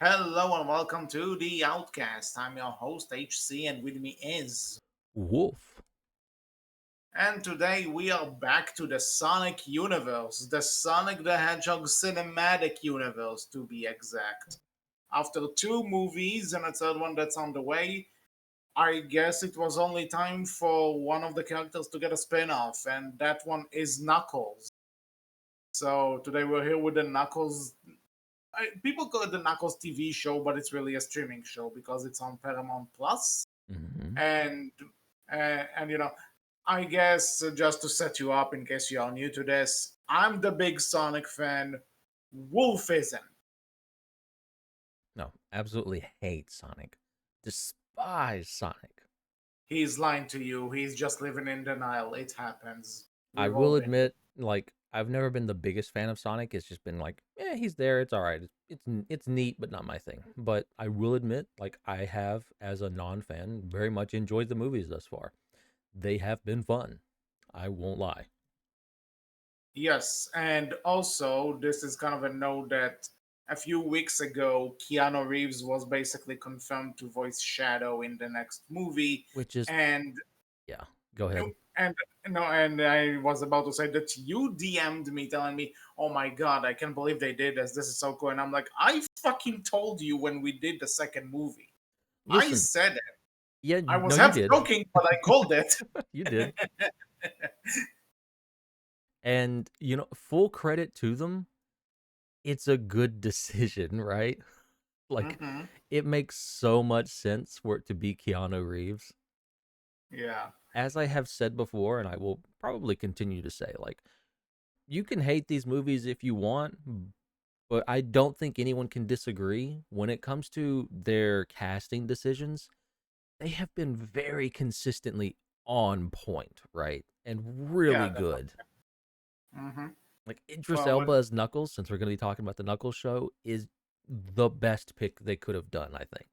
Hello and welcome to the Outcast. I'm your host HC, and with me is. Wolf. And today we are back to the Sonic universe, the Sonic the Hedgehog cinematic universe to be exact. After two movies and a third one that's on the way, I guess it was only time for one of the characters to get a spin off, and that one is Knuckles. So today we're here with the Knuckles. People call it the Knuckles TV show, but it's really a streaming show because it's on Paramount Plus. Hmm. And and I guess just to set you up in case you are new to this, I'm the big Sonic fan. Wolf isn't. No, absolutely hate Sonic. Despise Sonic. He's lying to you. He's just living in denial. It happens. I We've all will been there. admit, I've never been the biggest fan of Sonic. It's just been he's there. It's all right. It's neat, but not my thing. But I will admit, I have, as a non-fan, very much enjoyed the movies thus far. They have been fun. I won't lie. Yes, and also this is kind of a note that a few weeks ago, Keanu Reeves was basically confirmed to voice Shadow in the next movie, Which is, and yeah. Go ahead. And no, and I was about to say that you DM'd me telling me, "Oh my god, I can't believe they did this. This is so cool." And I'm like, "I fucking told you when we did the second movie. I Listen, said it. yeah, I no, was you half did. joking, but I called it." You did. And full credit to them, it's a good decision, right? Like, hmm it makes so much sense for it to be Keanu Reeves. Yeah, As I have said before, and I will probably continue to say, you can hate these movies if you want, but I don't think anyone can disagree when it comes to their casting decisions. They have been very consistently on point, right? And yeah, really definitely. good. hmm Like, Idris Well, Elba as Knuckles, since we're going to be talking about the Knuckles show, is the best pick they could have done, I think.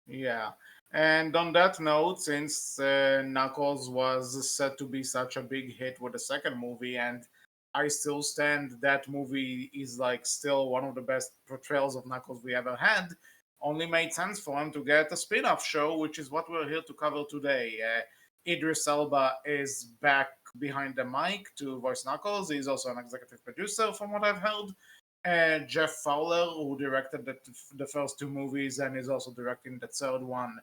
yeah. And on that note, since Knuckles was said to be such a big hit with the second movie, and I still stand that movie is like still one of the best portrayals of Knuckles we ever had, only made sense for him to get a spin off show, which is what we're here to cover today. Idris Elba is back behind the mic to voice Knuckles. He's also an executive producer, from what I've heard. Jeff Fowler, who directed the first two movies and is also directing the third one,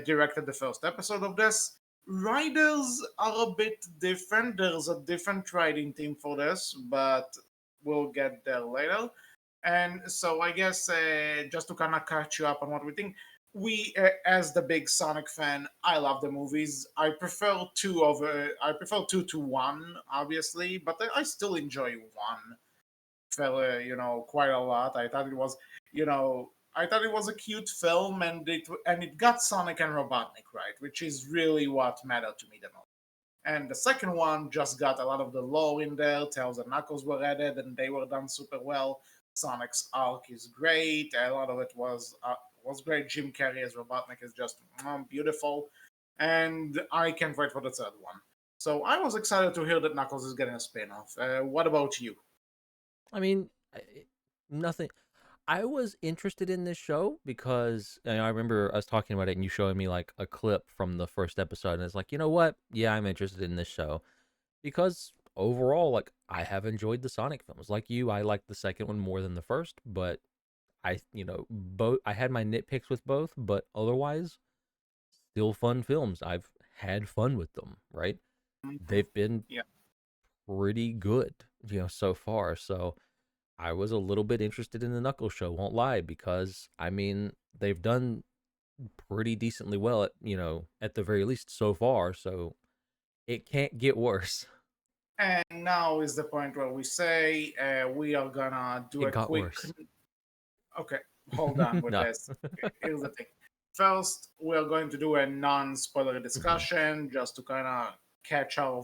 directed the first episode of this. Writers are a bit different. There's a different writing team for this, but we'll get there later. And so I guess just to kind of catch you up on what we think, as the big Sonic fan, I love the movies. I prefer two to one, obviously, but I still enjoy one fella, quite a lot. I thought it was a cute film, and it got Sonic and Robotnik right, which is really what mattered to me the most. And the second one just got a lot of the lore in there. Tails and Knuckles were added, and they were done super well. Sonic's arc is great. A lot of it was great. Jim Carrey as Robotnik is just beautiful, and I can't wait for the third one. So I was excited to hear that Knuckles is getting a spin-off. What about you? I mean, nothing. I was interested in this show because I remember us talking about it and you showing me like a clip from the first episode, and it's like, you know what? Yeah, I'm interested in this show because overall, I have enjoyed the Sonic films. Like you, I like the second one more than the first, but both. I had my nitpicks with both, but otherwise, still fun films. I've had fun with them. Right? Mhm. They've been Yeah. pretty good, so far. So I was a little bit interested in the Knuckles show, won't lie, because I mean they've done pretty decently well at the very least so far, so it can't get worse. And now is the point where we say we are gonna do It a got quick. worse. Okay, hold on with No. this. Here's the thing. First, we're going to do a non-spoiler Mhm. discussion just to kind of catch our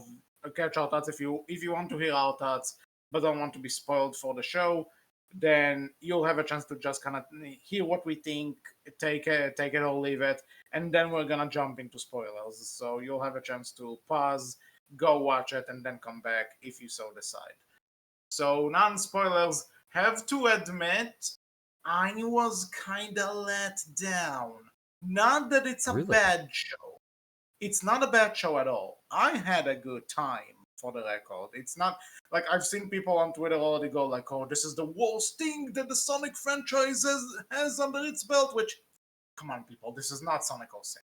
catch our thoughts. If you want to hear our thoughts but don't want to be spoiled for the show, then you'll have a chance to just kind of hear what we think, take it or leave it, and then we're gonna jump into spoilers. So you'll have a chance to pause, go watch it, and then come back if you so decide. So non-spoilers. Have to admit, I was kinda let down. Not that it's a Really? bad show. It's not a bad show at all. I had a good time, for the record. It's not like I've seen people on Twitter already go like, "Oh, this is the worst thing that the Sonic franchise has under its belt." Which, come on, people, this is not Sonic 06.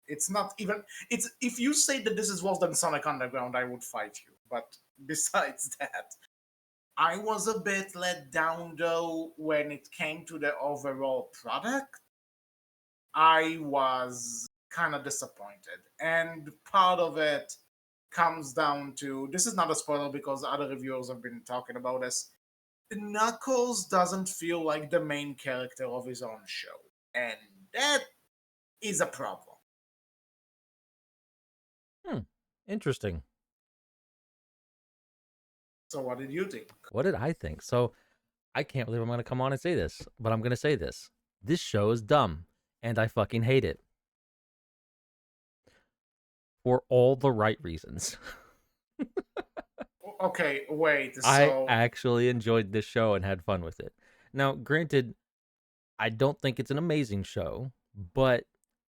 It's not even. It's if you say that this is worse than Sonic Underground, I would fight you. But besides that, I was a bit let down though when it came to the overall product. I was kind of disappointed. And part of it comes down to this is not a spoiler because other reviewers have been talking about this. Knuckles doesn't feel like the main character of his own show. And that is a problem. Hmm. Interesting. So, what did you think? What did I think? So I can't believe I'm going to come on and say this, but I'm going to say this. This show is dumb, and I fucking hate it for all the right reasons. Okay, wait. I So, actually enjoyed this show and had fun with it. Now, granted, I don't think it's an amazing show, but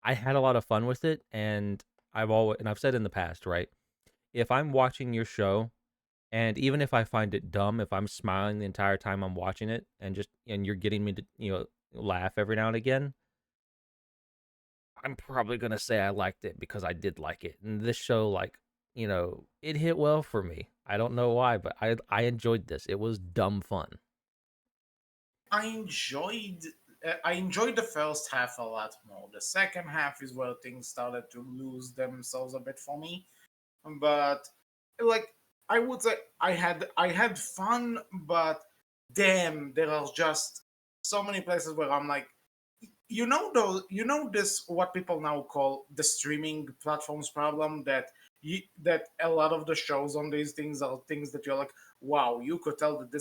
I had a lot of fun with it, and I've said in the past, right? If I'm watching your show, and even if I find it dumb, if I'm smiling the entire time I'm watching it, and you're getting me to laugh every now and again, I'm probably gonna say I liked it because I did like it. And this show, like, it hit well for me. I don't know why, but I enjoyed this. It was dumb fun. I enjoyed. I enjoyed the first half a lot more. The second half is where things started to lose themselves a bit for me. But like I would say I had fun, but damn, there are just so many places where I'm like, this what people now call the streaming platforms problem that a lot of the shows on these things are things that you're like, wow, you could tell that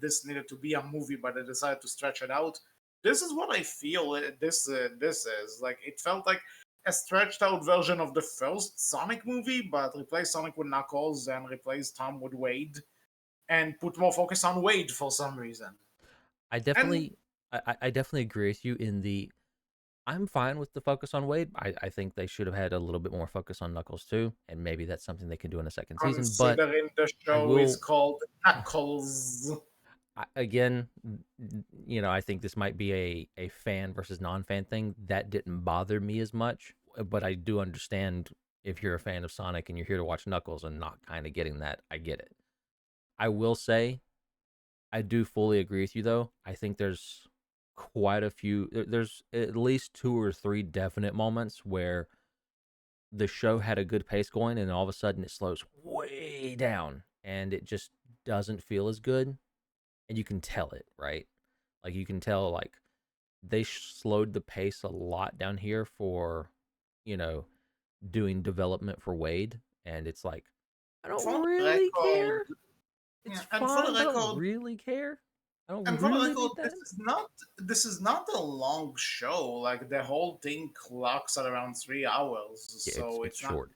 this needed to be a movie, but they decided to stretch it out. This is what I feel. This is like it felt like a stretched out version of the first Sonic movie, but replace Sonic with Knuckles and replace Tom with Wade and put more focus on Wade for some reason. I And definitely, I definitely agree with you in the. I'm fine with the focus on Wade. I think they should have had a little bit more focus on Knuckles too, and maybe that's something they can do in a second season. But considering the I show is will called Knuckles. again, I think this might be a fan versus non-fan thing. That didn't bother me as much, but I do understand if you're a fan of Sonic and you're here to watch Knuckles and not kind of getting that. I get it. I will say I do fully agree with you though. I think there's quite a few. There's at least two or three definite moments where the show had a good pace going, and all of a sudden it slows way down, and it just doesn't feel as good. And you can tell it, right? Like you can tell, like they slowed the pace a lot down here for, you know, doing development for Wade, and it's like I don't For the really record, care. It's yeah, and for the fine, but I don't record, really care. I don't and for the really record, need that. this is not a long show. Like the whole thing clocks at around 3 hours, Yeah, so it's it's not. short.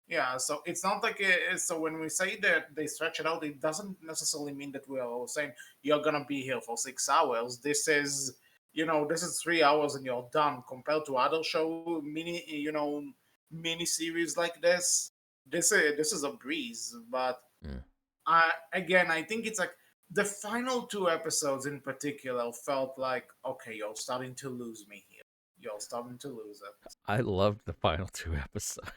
Yeah, so it's not like so when we say that they stretch it out, it doesn't necessarily mean that we are saying you're gonna be here for 6 hours. This is 3 hours and you're done. Compared to other show mini series like this, this is a breeze. But Mm. again, I think it's like the final two episodes in particular felt like okay, you're starting to lose me here. You're starting to lose it. I loved the final two episodes.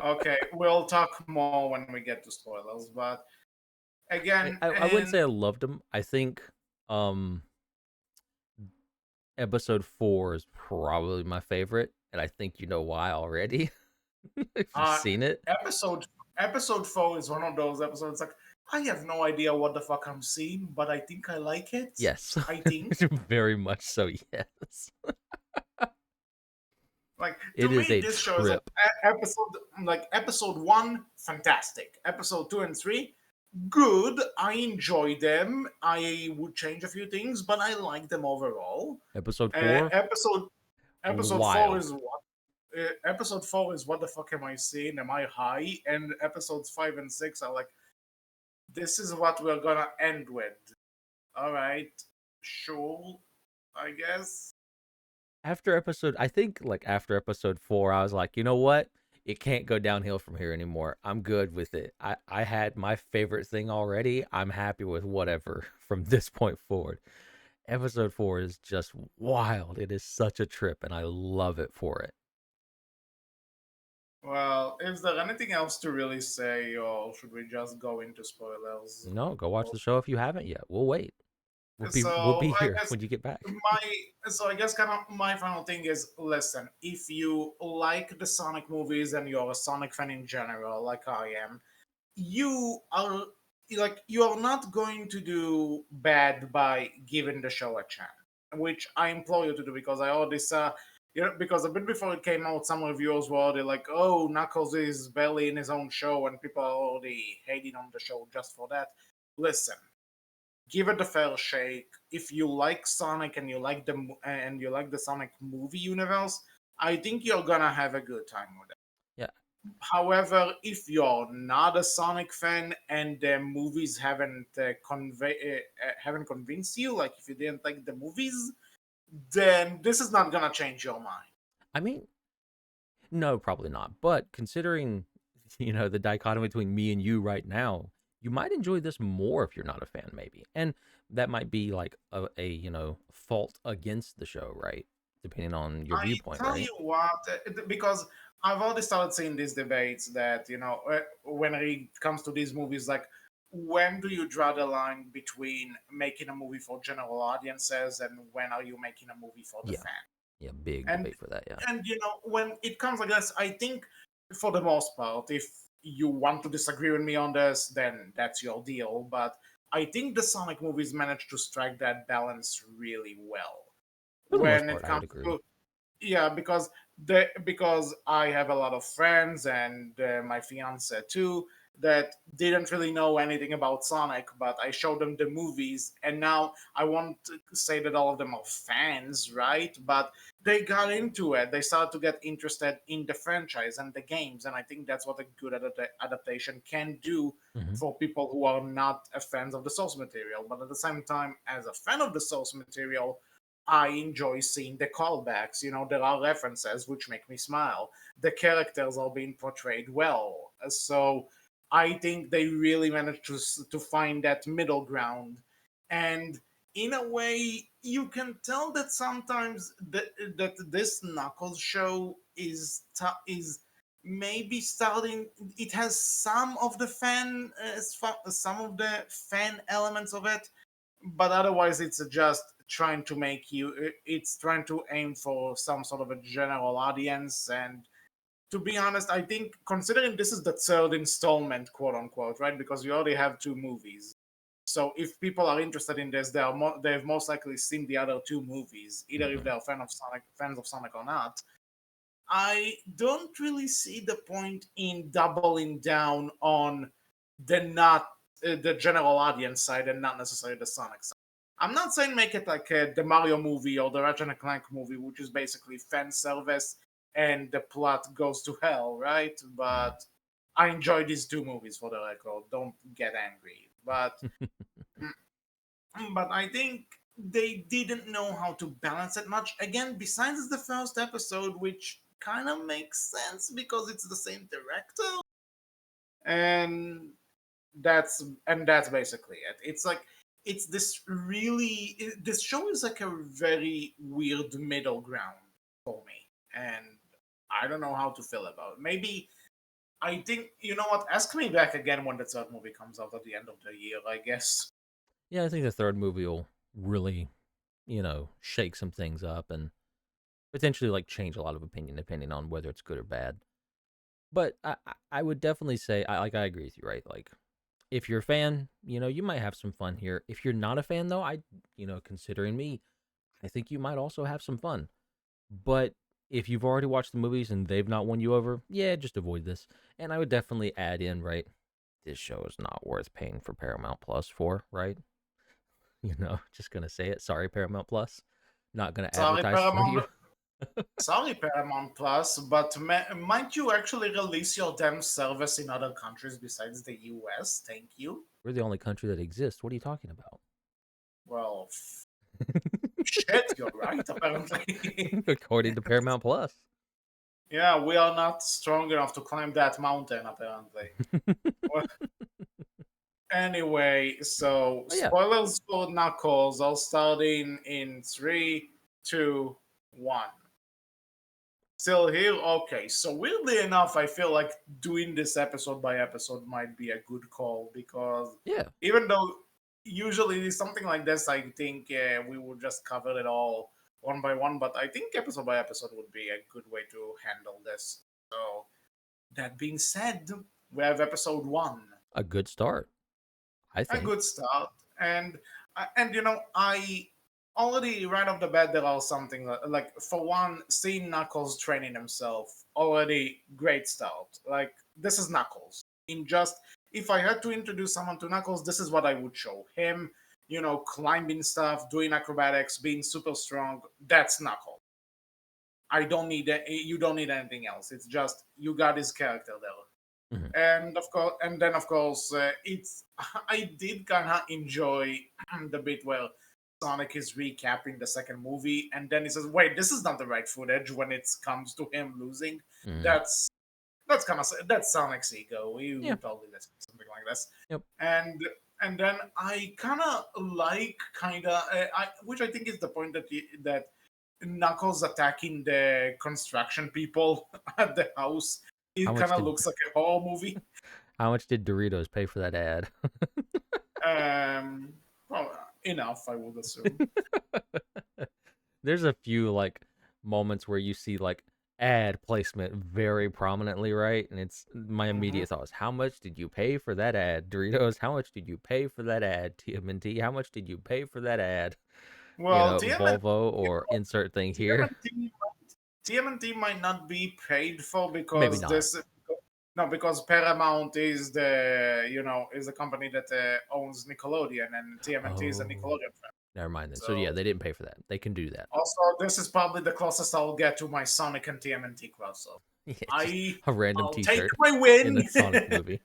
Okay, we'll talk more when we get to spoilers, but again, I wouldn't and say I loved them. I think um episode 4 is probably my favorite, and I think you know why already if you've uh, seen it. episode episode 4 is one of those episodes like I have no idea what the fuck I'm seeing, but I think I like it. Yes. I think Very much so, yes. like to It is me a this show is like trip. episode 1 fantastic, episode 2 and 3 good. I enjoy them. I would change a few things, but I like them overall. Episode Uh, 4, episode episode 4 wild. is episode 4 is what the fuck am I seeing? Am I high? And episodes 5 and 6 are like, this is what we're gonna end with. All right, sure, I guess. After episode, I think like after episode 4, I was like, you know what? It can't go downhill from here anymore. I'm good with it. I had my favorite thing already. I'm happy with whatever from this point forward. Episode 4 is just wild. It is such a trip, and I love it for it. Well, is there anything else to really say, or should we just go into spoilers? No, go watch the show if you haven't yet. We'll wait. We'll So be I here guess when you get back. I guess kind of my final thing is, listen, if you like the Sonic movies and you're a Sonic fan in general, like I am, you are you are not going to do bad by giving the show a chance, which I implore you to do, because I already saw, because a bit before it came out, some reviewers were already like, "Oh, Knuckles is barely in his own show," and people are already hating on the show just for that. Listen, give it a fair shake. If you like Sonic and you like the Sonic movie universe, I think you're gonna have a good time with it. Yeah. However, if you're not a Sonic fan and the movies haven't convinced you, like if you didn't like the movies, then this is not gonna change your mind. I mean, no, probably not. But considering, the dichotomy between me and you right now, you might enjoy this more if you're not a fan, maybe. And that might be like a fault against the show, right? Depending on your I viewpoint, tell right? you what, because I've already started seeing these debates that when it comes to these movies, like when do you draw the line between making a movie for general audiences and when are you making a movie for the Yeah. fan? Yeah, big And debate for that, yeah. when it comes like this, I think for the most part, if you want to disagree with me on this, then that's your deal. But I think the Sonic movies managed to strike that balance really well For the most when it part, I would comes agree. to, yeah, because I have a lot of friends and my fiance too that didn't really know anything about Sonic, but I showed them the movies, and now I won't say that all of them are fans, right? But they got into it. They started to get interested in the franchise and the games, and I think that's what a good adaptation can do Hmm. for people who are not fans of the source material. But at the same time, as a fan of the source material, I enjoy seeing the callbacks. There are references which make me smile. The characters are being portrayed well. So I think they really managed to find that middle ground. And in a way, you can tell that sometimes that this Knuckles show is maybe starting. It has some of the fan elements of it, but otherwise it's just trying to it's trying to aim for some sort of a general audience. And to be honest, I think considering this is the third installment, quote unquote, right, because we already have two movies, so if people are interested in this, they've most likely seen the other two movies, either if Hmm. they're fans of Sonic or not. I don't really see the point in doubling down on the not the general audience side and not necessarily the Sonic side. I'm not saying make it like the Mario movie or the Ratchet and Clank movie, which is basically fan service and the plot goes to hell, right? But I enjoy these two movies, for the record. Don't get angry, but I think they didn't know how to balance it much. Again, besides the first episode, which kind of makes sense because it's the same director, and that's basically it. It's like this show is like a very weird middle ground for me, and I don't know how to feel about it. Maybe I think, you know what? Ask me back again when the third movie comes out at the end of the year, I guess. Yeah, I think the third movie will really, shake some things up and potentially like change a lot of opinion depending on whether it's good or bad. But I would definitely say I agree with you, right? Like if you're a fan, you might have some fun here. If you're not a fan though, considering me, I think you might also have some fun. But if you've already watched the movies and they've not won you over, yeah, just avoid this. And I would definitely add in, right? This show is not worth paying for Paramount Plus for, right? Just gonna say it. Sorry, Paramount Plus. Not gonna Sorry, advertise for you. Paramount. Sorry, Paramount Plus, but might you actually release your damn service in other countries besides the US? Thank you. We're the only country that exists. What are you talking about? Well, Shit, you're right, apparently. According to Paramount Plus. Yeah, we are not strong enough to climb that mountain, apparently. Well, anyway, so Oh yeah, spoilers for Knuckles. I'll start in three, two, one. Still here? Okay, so weirdly enough, I feel like doing this episode by episode might be a good call because yeah. even though usually something like this, I think we would just cover it all one by one, but I think episode by episode would be a good way to handle this. So, that being said, we have episode one, A good start, I a think. good start, and I already right off the bat there are something like for one, seeing Knuckles training himself already great start. Like this is Knuckles. In just if I had to introduce someone to Knuckles, this is what I would show him. Climbing stuff, doing acrobatics, being super strong. That's Knuckles. I don't need it. You don't need anything else. It's just you got his character there. Mhm. And then of course it's I did kind of enjoy the bit where Sonic is recapping the second movie and then he says wait, this is not the right footage when it comes to him losing. Mhm. That's kind of that's Sonic's ego. He Yeah. would totally listen to something like this. Yep. And then I kind of like I which I think is the point that Knuckles attacking the construction people at the house, How it much kind of did looks like a horror movie. how much did Doritos pay for that ad? Um, well, enough, I would assume. There's a few like moments where you see like ad placement very prominently, right? And it's my Hmm. immediate thought is, how much did you pay for that ad? Doritos, how much did you pay for that ad? TMNT, how much did you pay for that ad? Well, Volvo or insert thing here. TMNT, TMNT might not be paid for Maybe because not. this. No, because Paramount is the company that owns Nickelodeon, and TMNT is a Oh, Nickelodeon fan. never mind then. So yeah, So they didn't pay for that. They can do that. also, this is probably the closest I'll get to my Sonic and TMNT crossover. Yeah, just I a random I'll take T-shirt my in win. a Sonic movie.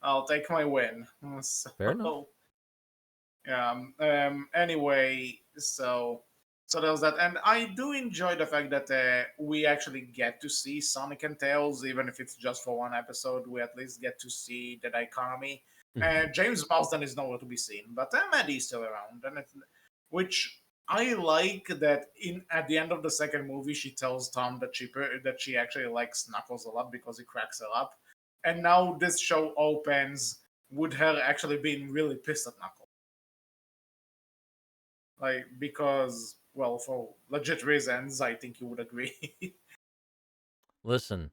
I'll take my win. Fair enough. So yeah. Anyway, so there's that, and I do enjoy the fact that we actually get to see Sonic and Tails, even if it's just for one episode. We at least get to see the dichotomy. Hmm. James Marsden is nowhere to be seen, but Maddie's still around, which I like that in at the end of the second movie, she tells Tom that she actually likes Knuckles a lot because he cracks her up, and now this show opens with her actually being really pissed at Knuckles, like because well, for legit reasons, I think you would agree. Listen,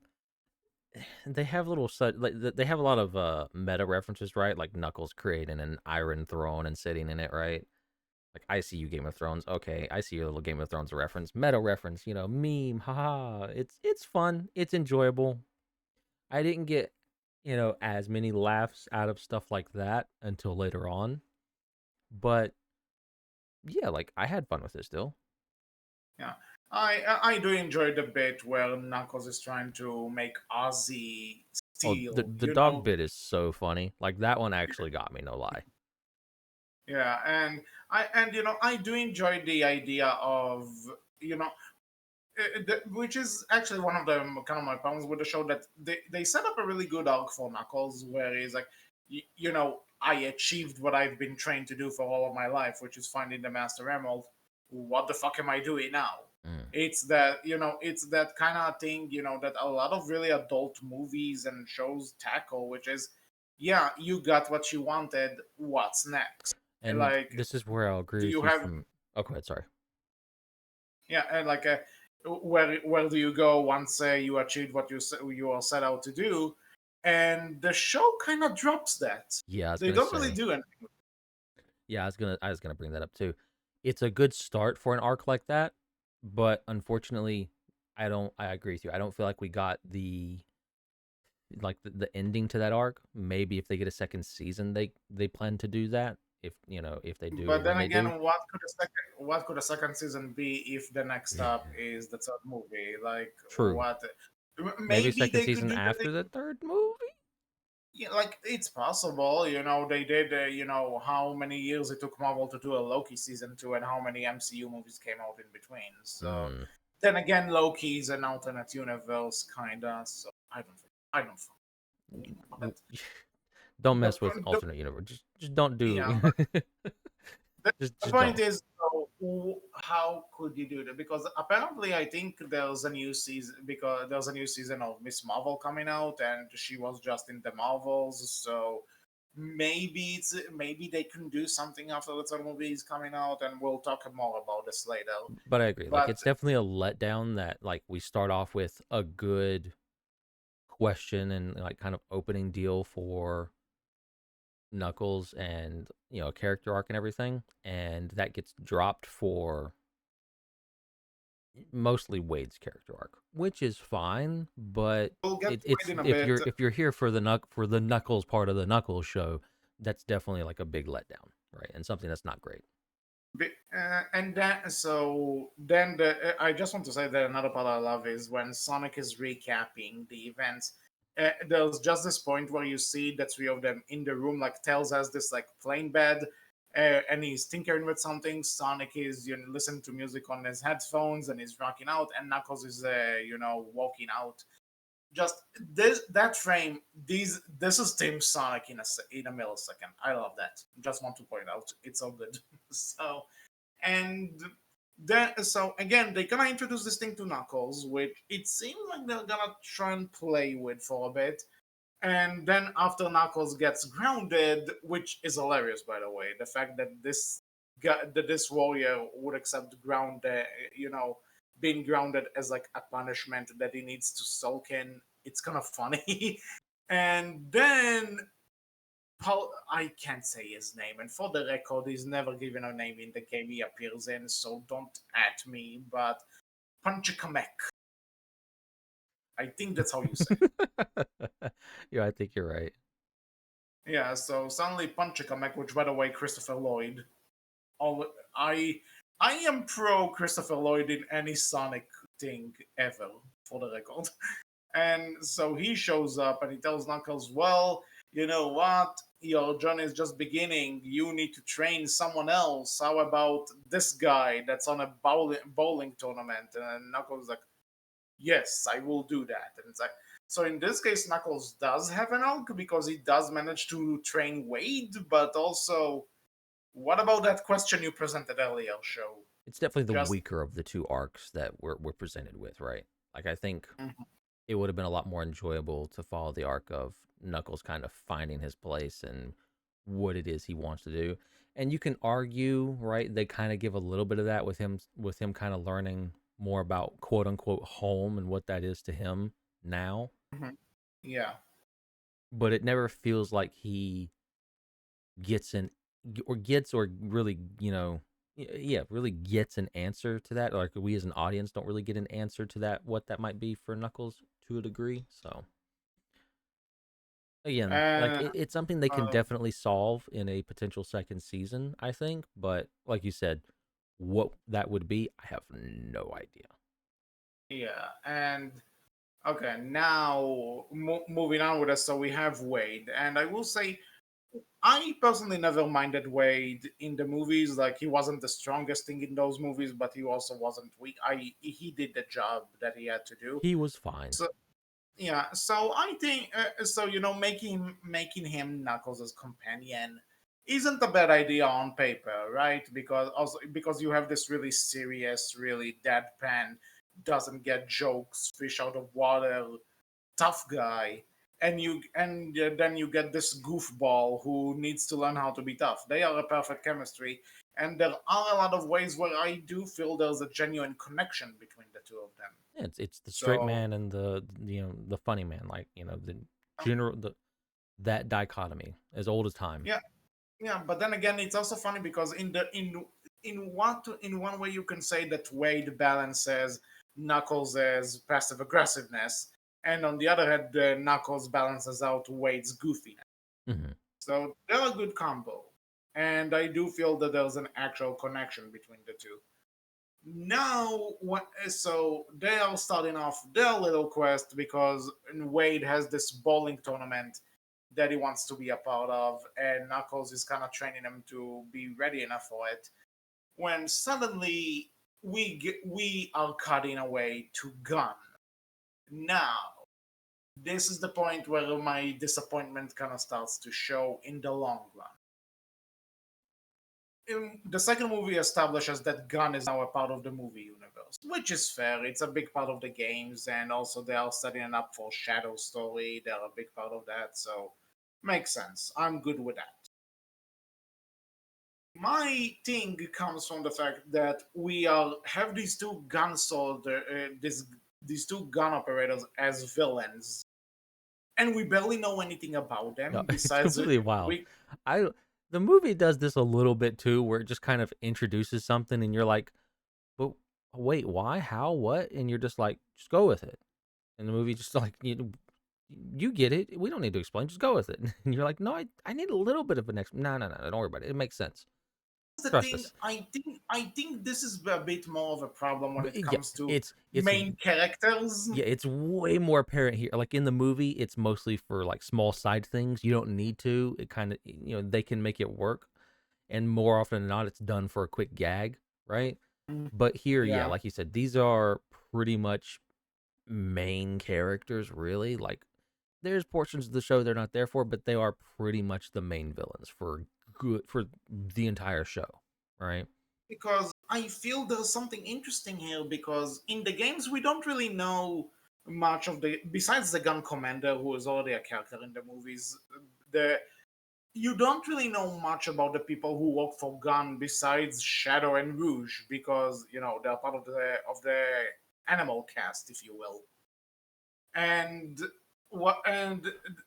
they have little such like they have a lot of meta references, right? Like Knuckles creating an iron throne and sitting in it, right? Like I see you Game of Thrones. Okay, I see your little Game of Thrones reference, meta reference, meme, haha. It's fun. It's enjoyable. I didn't get, as many laughs out of stuff like that until later on. But yeah, like I had fun with it still. Yeah, I do enjoy the bit where Knuckles is trying to make Ozzy Oh, the steal. the dog bit is so funny. Like that one actually got me, no lie. Yeah, and I do enjoy the idea of you know which is actually one of the kind of my problems with the show that they set up a really good arc for Knuckles where he's like, I achieved what I've been trained to do for all of my life, which is finding the Master Emerald. What the fuck am I doing now? Mm. It's that kind of thing, that a lot of really adult movies and shows tackle, which is, yeah, you got what you wanted. What's next? And Like, this is where I'll agree do with you you have from. Oh, go ahead. Sorry. yeah, and like where do you go once you achieve what you are set out to do? And the show kind of drops that. Yeah, I was They gonna don't really say. do anything. Yeah, I was gonna bring that up too. It's a good start for an arc like that, but unfortunately, I agree with you. I don't feel like we got the ending to that arc. Maybe if they get a second season, they plan to do that. If they do or But then when they again, do. what could a second season be if the next stop is the third movie? Like True. what? Maybe a Maybe second they could season do that. after the third movie. Yeah, like it's possible. They did. How many years it took Marvel to do a Loki season 2, and how many MCU movies came out in between. So Hmm. then again, Loki is an alternate universe, kinda. So I don't think about it. Don't The, mess with the alternate universe. Just don't Yeah, do. but the, the just point don't. is, how could you do that? Because apparently, I think there's a new season because there's a new season of Miss Marvel coming out, and she was just in the Marvels. So maybe they can do something after the third movie is coming out, and we'll talk more about this later. But I agree. Like But it's definitely a letdown that like we start off with a good question and like kind of opening deal for Knuckles and a character arc and everything, and that gets dropped for mostly Wade's character arc, which is fine. But we'll get to it's it in a if bit. you're here for the Knuckles part of the Knuckles show, that's definitely like a big letdown, right? And something that's not great. And then I just want to say that another part I love is when Sonic is recapping the events. There's just this point where you see the three of them in the room, like Tails has this like plain bed, and he's tinkering with something. Sonic is listening to music on his headphones and he's rocking out, and Knuckles is walking out. Just that frame, this is Team Sonic in a millisecond. I love that. Just want to point out, it's so good. So and then, so again, they gonna introduce this thing to Knuckles, which it seems like they're gonna try and play with for a bit. And then after Knuckles gets grounded, which is hilarious, by the way, the fact that this warrior would accept you know, being grounded as like a punishment that he needs to sulk in. It's kind of funny. And then Paul, I can't say his name, and for the record, he's never given a name in the game he appears in, so don't at me. But Panchakamek, I think that's how you say it. Yeah, I think you're right. Yeah, so suddenly Panchakamek, which by the way, Christopher Lloyd. All I I am pro Christopher Lloyd in any Sonic thing ever, for the record. And so he shows up and he tells Knuckles, well, you know what? Your journey is just beginning. You need to train someone else. How about this guy that's on a bowling tournament? And Knuckles is like, yes, I will do that. And it's like, so in this case, Knuckles does have an arc because he does manage to train Wade, but also, what about that question you presented earlier, show? It's definitely the Just, weaker of the two arcs that we're presented with, right? Like I think mhm, it would have been a lot more enjoyable to follow the arc of Knuckles kind of finding his place and what it is he wants to do. And you can argue, right? They kind of give a little bit of that with him kind of learning more about quote unquote home and what that is to him now. mhm, yeah. But it never feels like he gets an or really, yeah, really gets an answer to that. Like we as an audience don't really get an answer to that, what that might be for Knuckles to a degree. So again, like And it's something they can uh, definitely solve in a potential second season, I think. But like you said, what that would be, I have no idea. yeah, and okay, now moving on with us. So we have Wade, and I will say, I personally never minded Wade in the movies. Like he wasn't the strongest thing in those movies, but he also wasn't weak. He did the job that he had to do. He was fine. So yeah, so I think so. Making him Knuckles' companion isn't a bad idea on paper, right? Because also because you have this really serious, really deadpan, doesn't get jokes, fish out of water, tough guy, and then you get this goofball who needs to learn how to be tough. They are a perfect chemistry, and there are a lot of ways where I do feel there's a genuine connection between the two of them. Yeah, it's the straight So man and the funny man, like the general that dichotomy as old as time. yeah, yeah, but then again, it's also funny because in one way you can say that Wade balances Knuckles' passive aggressiveness, and on the other hand, Knuckles balances out Wade's goofiness. Hmm. So they're a good combo, and I do feel that there's an actual connection between the two. Now, so they are starting off their little quest because Wade has this bowling tournament that he wants to be a part of, and Knuckles is kind of training him to be ready enough for it. When suddenly we are cutting away to Gun. Now, this is the point where my disappointment kind of starts to show in the long run. The second movie establishes that Gun is now a part of the movie universe, which is fair. It's a big part of the games, and also they are setting it up for Shadow Story. They're a big part of that, so makes sense. I'm good with that. My thing comes from the fact that we are have these two gun soldier, these two gun operators as villains, and we barely know anything about No, them it's besides completely wild. we I The movie does this a little bit too, where it just kind of introduces something, and you're like, "But wait, why? How? What?" And you're just like, "Just go with it." And the movie just like you get it. We don't need to explain. Just go with it. And you're like, "No, I need a little bit of an explanation." No, no, no. Don't worry about it. It makes sense. the Trust thing. us. I think this is a bit more of a problem when But it yeah, comes to it's main characters. yeah, it's way more apparent here. Like in the movie, it's mostly for like small side things. You don't need to. It kind of they can make it work, and more often than not, it's done for a quick gag, right? But here, yeah, Yeah, like you said, these are pretty much main characters, really. Like there's portions of the show they're not there for, but they are pretty much the main villains for the entire show, right? because I feel there's something interesting here because in the games we don't really know much of the besides the gun commander who is already a character in the movies. The You don't really know much about the people who work for Gun besides Shadow and Rouge because they're part of the animal cast, if you will. And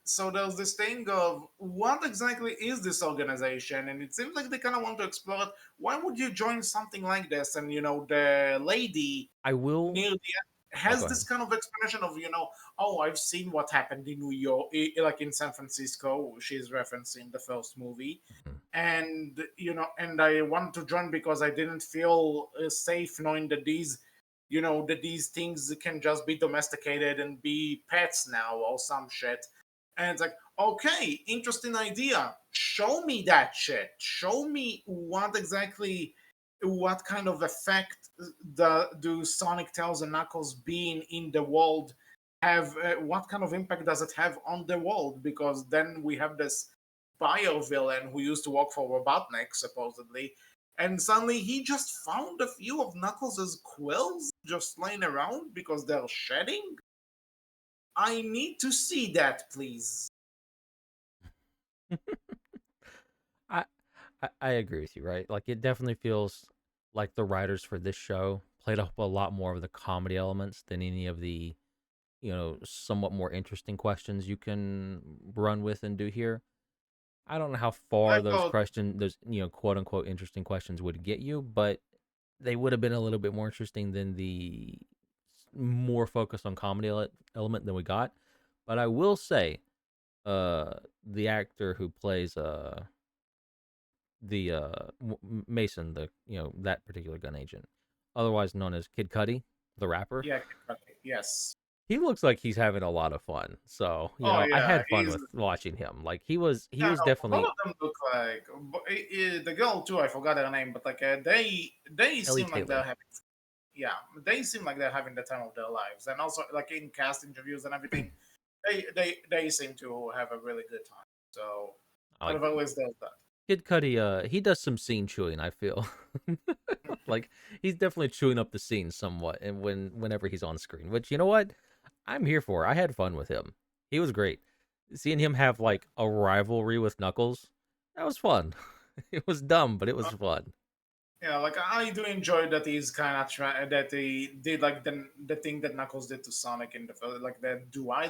so there's this thing of what exactly is this organization, and it seems like they kind of want to explore it. Why would you join something like this? And the lady I will. near the Oh, has go this ahead. kind of explanation of oh, I've seen what happened in New York, like in San Francisco. She's referencing the first movie, Mhm. and I want to join because I didn't feel safe knowing that these things can just be domesticated and be pets now or some shit. And it's like, okay, interesting idea. Show me that shit. Show me what kind of effect do Sonic Tails and Knuckles being in the world have? What kind of impact does it have on the world? Because then we have this bio villain who used to work for Robotnik, supposedly, and suddenly he just found a few of Knuckles' quills just lying around because they're shedding. I need to see that, please. I, I agree with you, right? Like it definitely feels like the writers for this show played up a lot more of the comedy elements than any of the somewhat more interesting questions you can run with and do here. I don't know how I far thought, those quote unquote interesting questions would get you, but they would have been a little bit more interesting than the more focused on comedy element than we got. But I will say, uh, the actor who plays the Mason, the that particular gun agent, otherwise known as Kid Cudi, the rapper. yeah, yes. He looks like he's having a lot of fun. So Oh I yeah, had fun he's with watching him. Like he yeah. was No, both definitely of them look like the girl too. I forgot her name, but like they Ellie seem like they're Taylor. having yeah, they seem like they're having the time of their lives, and also like in cast interviews and everything, they seem to have a really good time. So out Like of always does that. Kid Cudi, he does some scene chewing. I feel like he's definitely chewing up the scene somewhat, and whenever he's on screen, which you know what, I'm here for. I had fun with him. He was great. Seeing him have like a rivalry with Knuckles, that was fun. It was dumb, but it was fun. Yeah, like I do enjoy that he's kind of that he did like the thing that Knuckles did to Sonic in the like that. Do I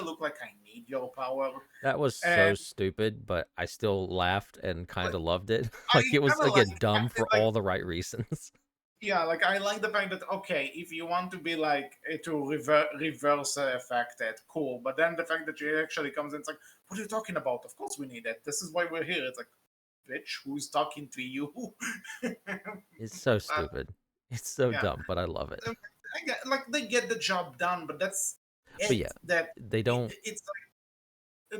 look like I need your power? That was And so stupid, but I still laughed and kind like, of loved it. I Like it was kind of again like dumb for like all the right reasons. yeah, like I like the fact that okay, if you want to be like to reverse effect it, cool. But then the fact that she actually comes in, it's like, what are you talking about? Of course we need it. This is why we're here. It's like, bitch, who's talking to you? It's so uh, stupid. It's so yeah, dumb, but I love it. like they get the job done, but that's But it. yeah, That they don't it's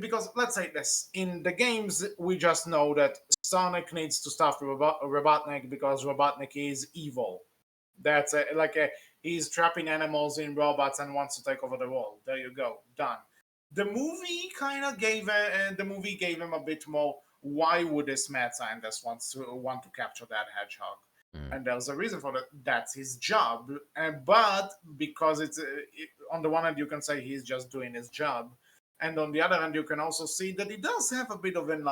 because let's say this, in the games we just know that Sonic needs to stop Robotnik because Robotnik is evil. That's he's trapping animals in robots and wants to take over the world. There you go, done. The movie gave him a bit more. Why would this mad scientist want to capture that hedgehog? Mm. And there's a reason for that. That's his job. But because on the one hand you can say he's just doing his job, and on the other hand you can also see that he does have a bit of an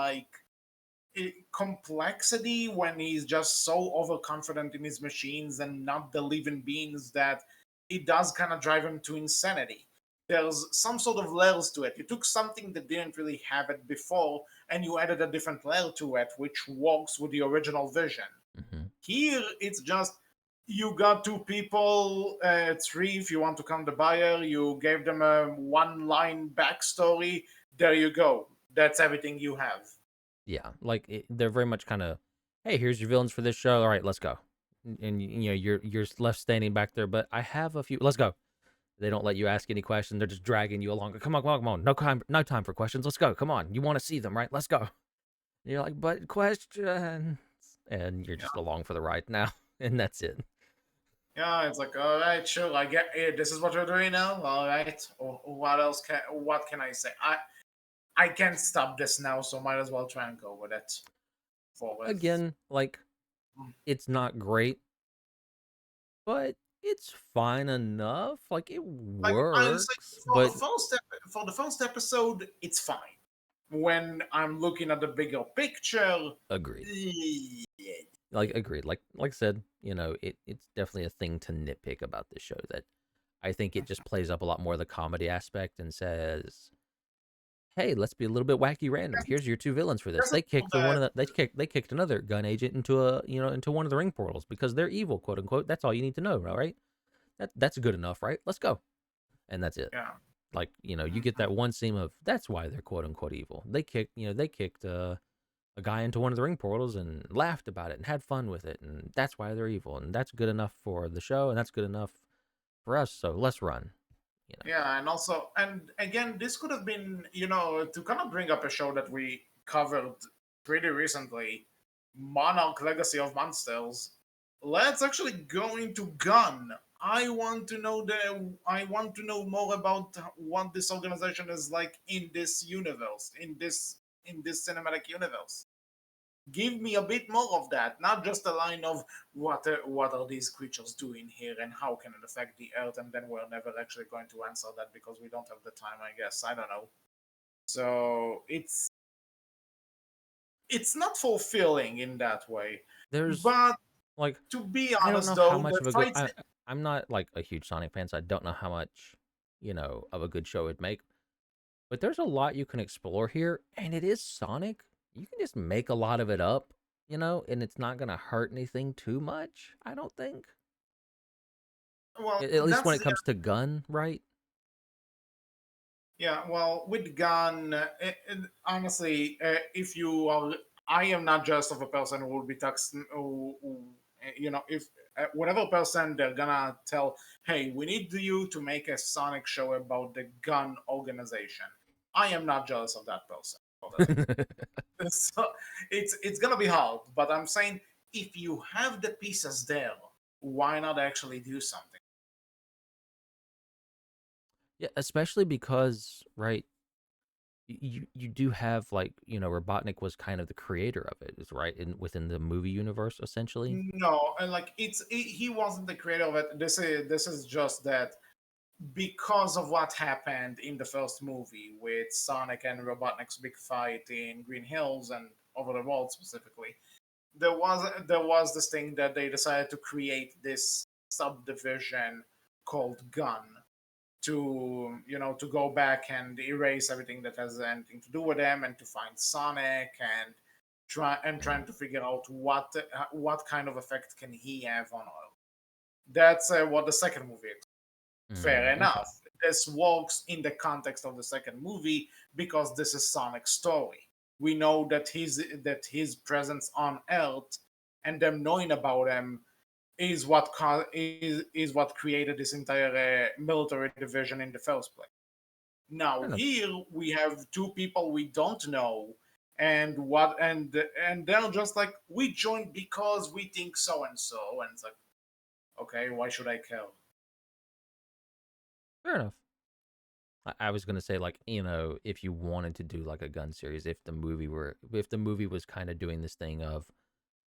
complexity when he's just so overconfident in his machines and not the living beings that it does kind of drive him to insanity. There's some sort of layers to it. You took something that didn't really have it before and you added a different layer to it, which works with the original vision. Hmm. Here, it's just you got two people, three if you want to count the buyer. You gave them a one-line backstory. There you go. That's everything you have. Yeah, like they're very much kind of, hey, here's your villains for this show. All right, let's go. And you know you're left standing back there, but I have a few. Let's go. They don't let you ask any questions. They're just dragging you along. Come on, come on, come on. No time for questions. Let's go. Come on. You want to see them, right? Let's go. And you're like, but questions, and you're just along for the ride now, and that's it. Yeah, it's like, all right, sure, I get it. This is what we're doing now. All right. What else what can I say? I can't stop this now, so might as well try and go with it forward. Again, like it's not great, but it's fine enough. Like it Like I'm saying, works, for but for the first episode, it's fine. When I'm looking at the bigger picture, agreed. yeah, Like agreed. Like I said, it's definitely a thing to nitpick about this show that I think it just plays up a lot more of the comedy aspect and says, "Hey, let's be a little bit wacky random. Here's your two villains for this. there's a They little kicked the one bit. of the they kicked another gun agent into into one of the ring portals because they're evil, quote unquote. That's all you need to know, right? That's good enough, right? Let's go." And that's it. Yeah. Like, you get Mhm. that one scene of that's why they're quote unquote evil. They kicked a guy into one of the ring portals and laughed about it and had fun with it, and that's why they're evil, and that's good enough for the show, and that's good enough for us. So let's run. You know, Yeah, and also, and again, this could have been, to kind of bring up a show that we covered pretty recently, Monarch Legacy of Monsters. Let's actually go into Gun. I want to know more about what this organization is like in this universe, in this cinematic universe. Give me a bit more of that, not just a line of what are these creatures doing here and how can it affect the earth, and then we're never actually going to answer that because we don't have the time, I guess. I don't know. So it's not fulfilling in that way. there's But like to be I don't honest know how though, much the of a good fights. I'm not like a huge Sonic fan, so I don't know how much of a good show it'd make. But there's a lot you can explore here, and it is Sonic. You can just make a lot of it up, and it's not gonna hurt anything too much. I don't think. Well, At least when that's it the comes to gun, right? Yeah, well, with gun, honestly, if you are, I am not just of a person who will be text, if whatever person they're gonna tell, hey, we need you to make a Sonic show about the gun organization. I am not jealous of that person for the record. So it's gonna be hard, but I'm saying if you have the pieces there, why not actually do something? Yeah, especially because, right, you do have like, Robotnik was kind of the creator of it, is right in within the movie universe essentially. No, and like he wasn't the creator of it. This is just that because of what happened in the first movie with Sonic and Robotnik's big fight in Green Hills and over the world specifically, there was this thing that they decided to create this subdivision called Gun to go back and erase everything that has anything to do with them and to find Sonic and trying Mm, to figure out what kind of effect can he have on oil. That's what the second movie is. Fair okay. enough. This works in the context of the second movie because this is Sonic's story. We know that his presence on Earth and them knowing about him is what created this entire military division in the first place. Now Fair enough. here we have two people we don't know, and they're just like we joined because we think so and so, and it's like okay, why should I care? Fair enough. I was gonna say, like, if you wanted to do like a gun series, if the movie was kind of doing this thing of,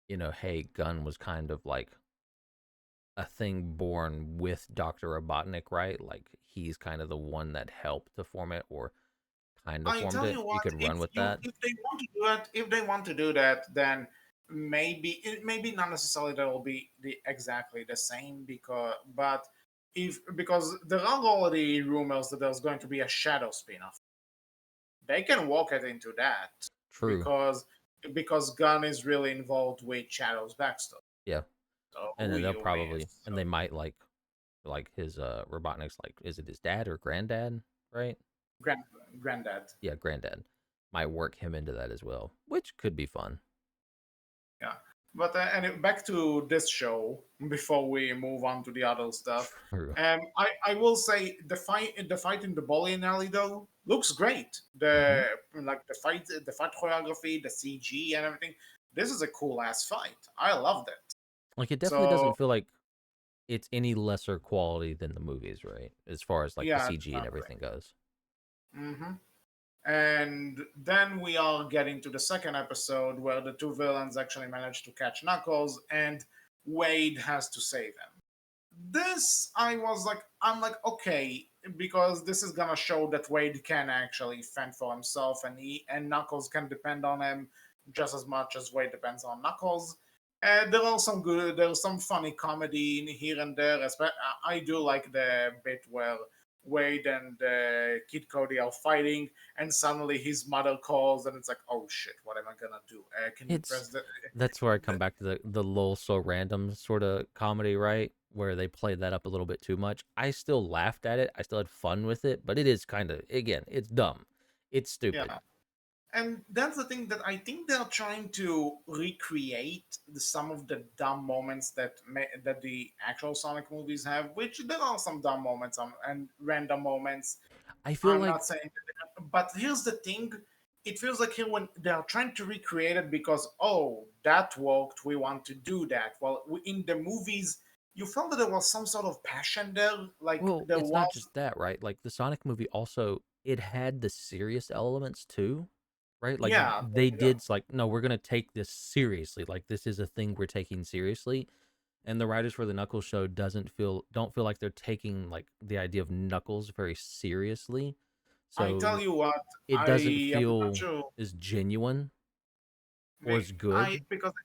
hey, Gun was kind of like a thing born with Dr. Robotnik, right? Like he's kind of the one that helped to form it or kind of I formed tell it. you You what, could run with that. if they want to do it, if they want to do that, then maybe not necessarily that will be exactly the same because there are already rumors that there's going to be a Shadow spin-off. They can walk it into that True. because Gunn is really involved with Shadow's backstory. Yeah. So And then they'll you may probably and they might like his Robotnik's, like, is it his dad or granddad, right? grand granddad. Yeah, granddad. Might work him into that as well, which could be fun. Yeah. But back to this show before we move on to the other stuff. True. I will say the fight in the bowling alley though looks great. Hmm. The fight choreography, the CG and everything. This is a cool ass fight. I loved it. Like it definitely So doesn't feel like it's any lesser quality than the movies, right? As far as like the yeah, CG and exactly. everything goes. hmm And then we are getting to the second episode where the two villains actually manage to catch Knuckles, and Wade has to save him. This I'm like okay, because this is gonna show that Wade can actually fend for himself, and Knuckles can depend on him just as much as Wade depends on Knuckles. There's some funny comedy in here and there. I do like the bit where Wade and Kid Cody are fighting, and suddenly his mother calls, and it's like, oh shit, what am I gonna do? Can you It's press the? That's where I come back to the lol so random sort of comedy, right? Where they play that up a little bit too much. I still laughed at it. I still had fun with it, but it is kind of, again, it's dumb. It's stupid. Yeah. And that's the thing that I think they're trying to recreate some of the dumb moments that the actual Sonic movies have, which there are some dumb moments and random moments. I feel I'm like not saying that, but here's the thing. It feels like here when they're trying to recreate it because, oh, that worked, we want to do that. Well, in the movies, you felt that there was some sort of passion there. Like well, there it's not was, just that, right? Like the Sonic movie also, it had the serious elements too, right? Like yeah, they did like, no, we're gonna take this seriously. Like this is a thing we're taking seriously. And the writers for the Knuckles show don't feel like they're taking like the idea of Knuckles very seriously. I So tell you what, it doesn't I am not feel sure. as genuine or as good. I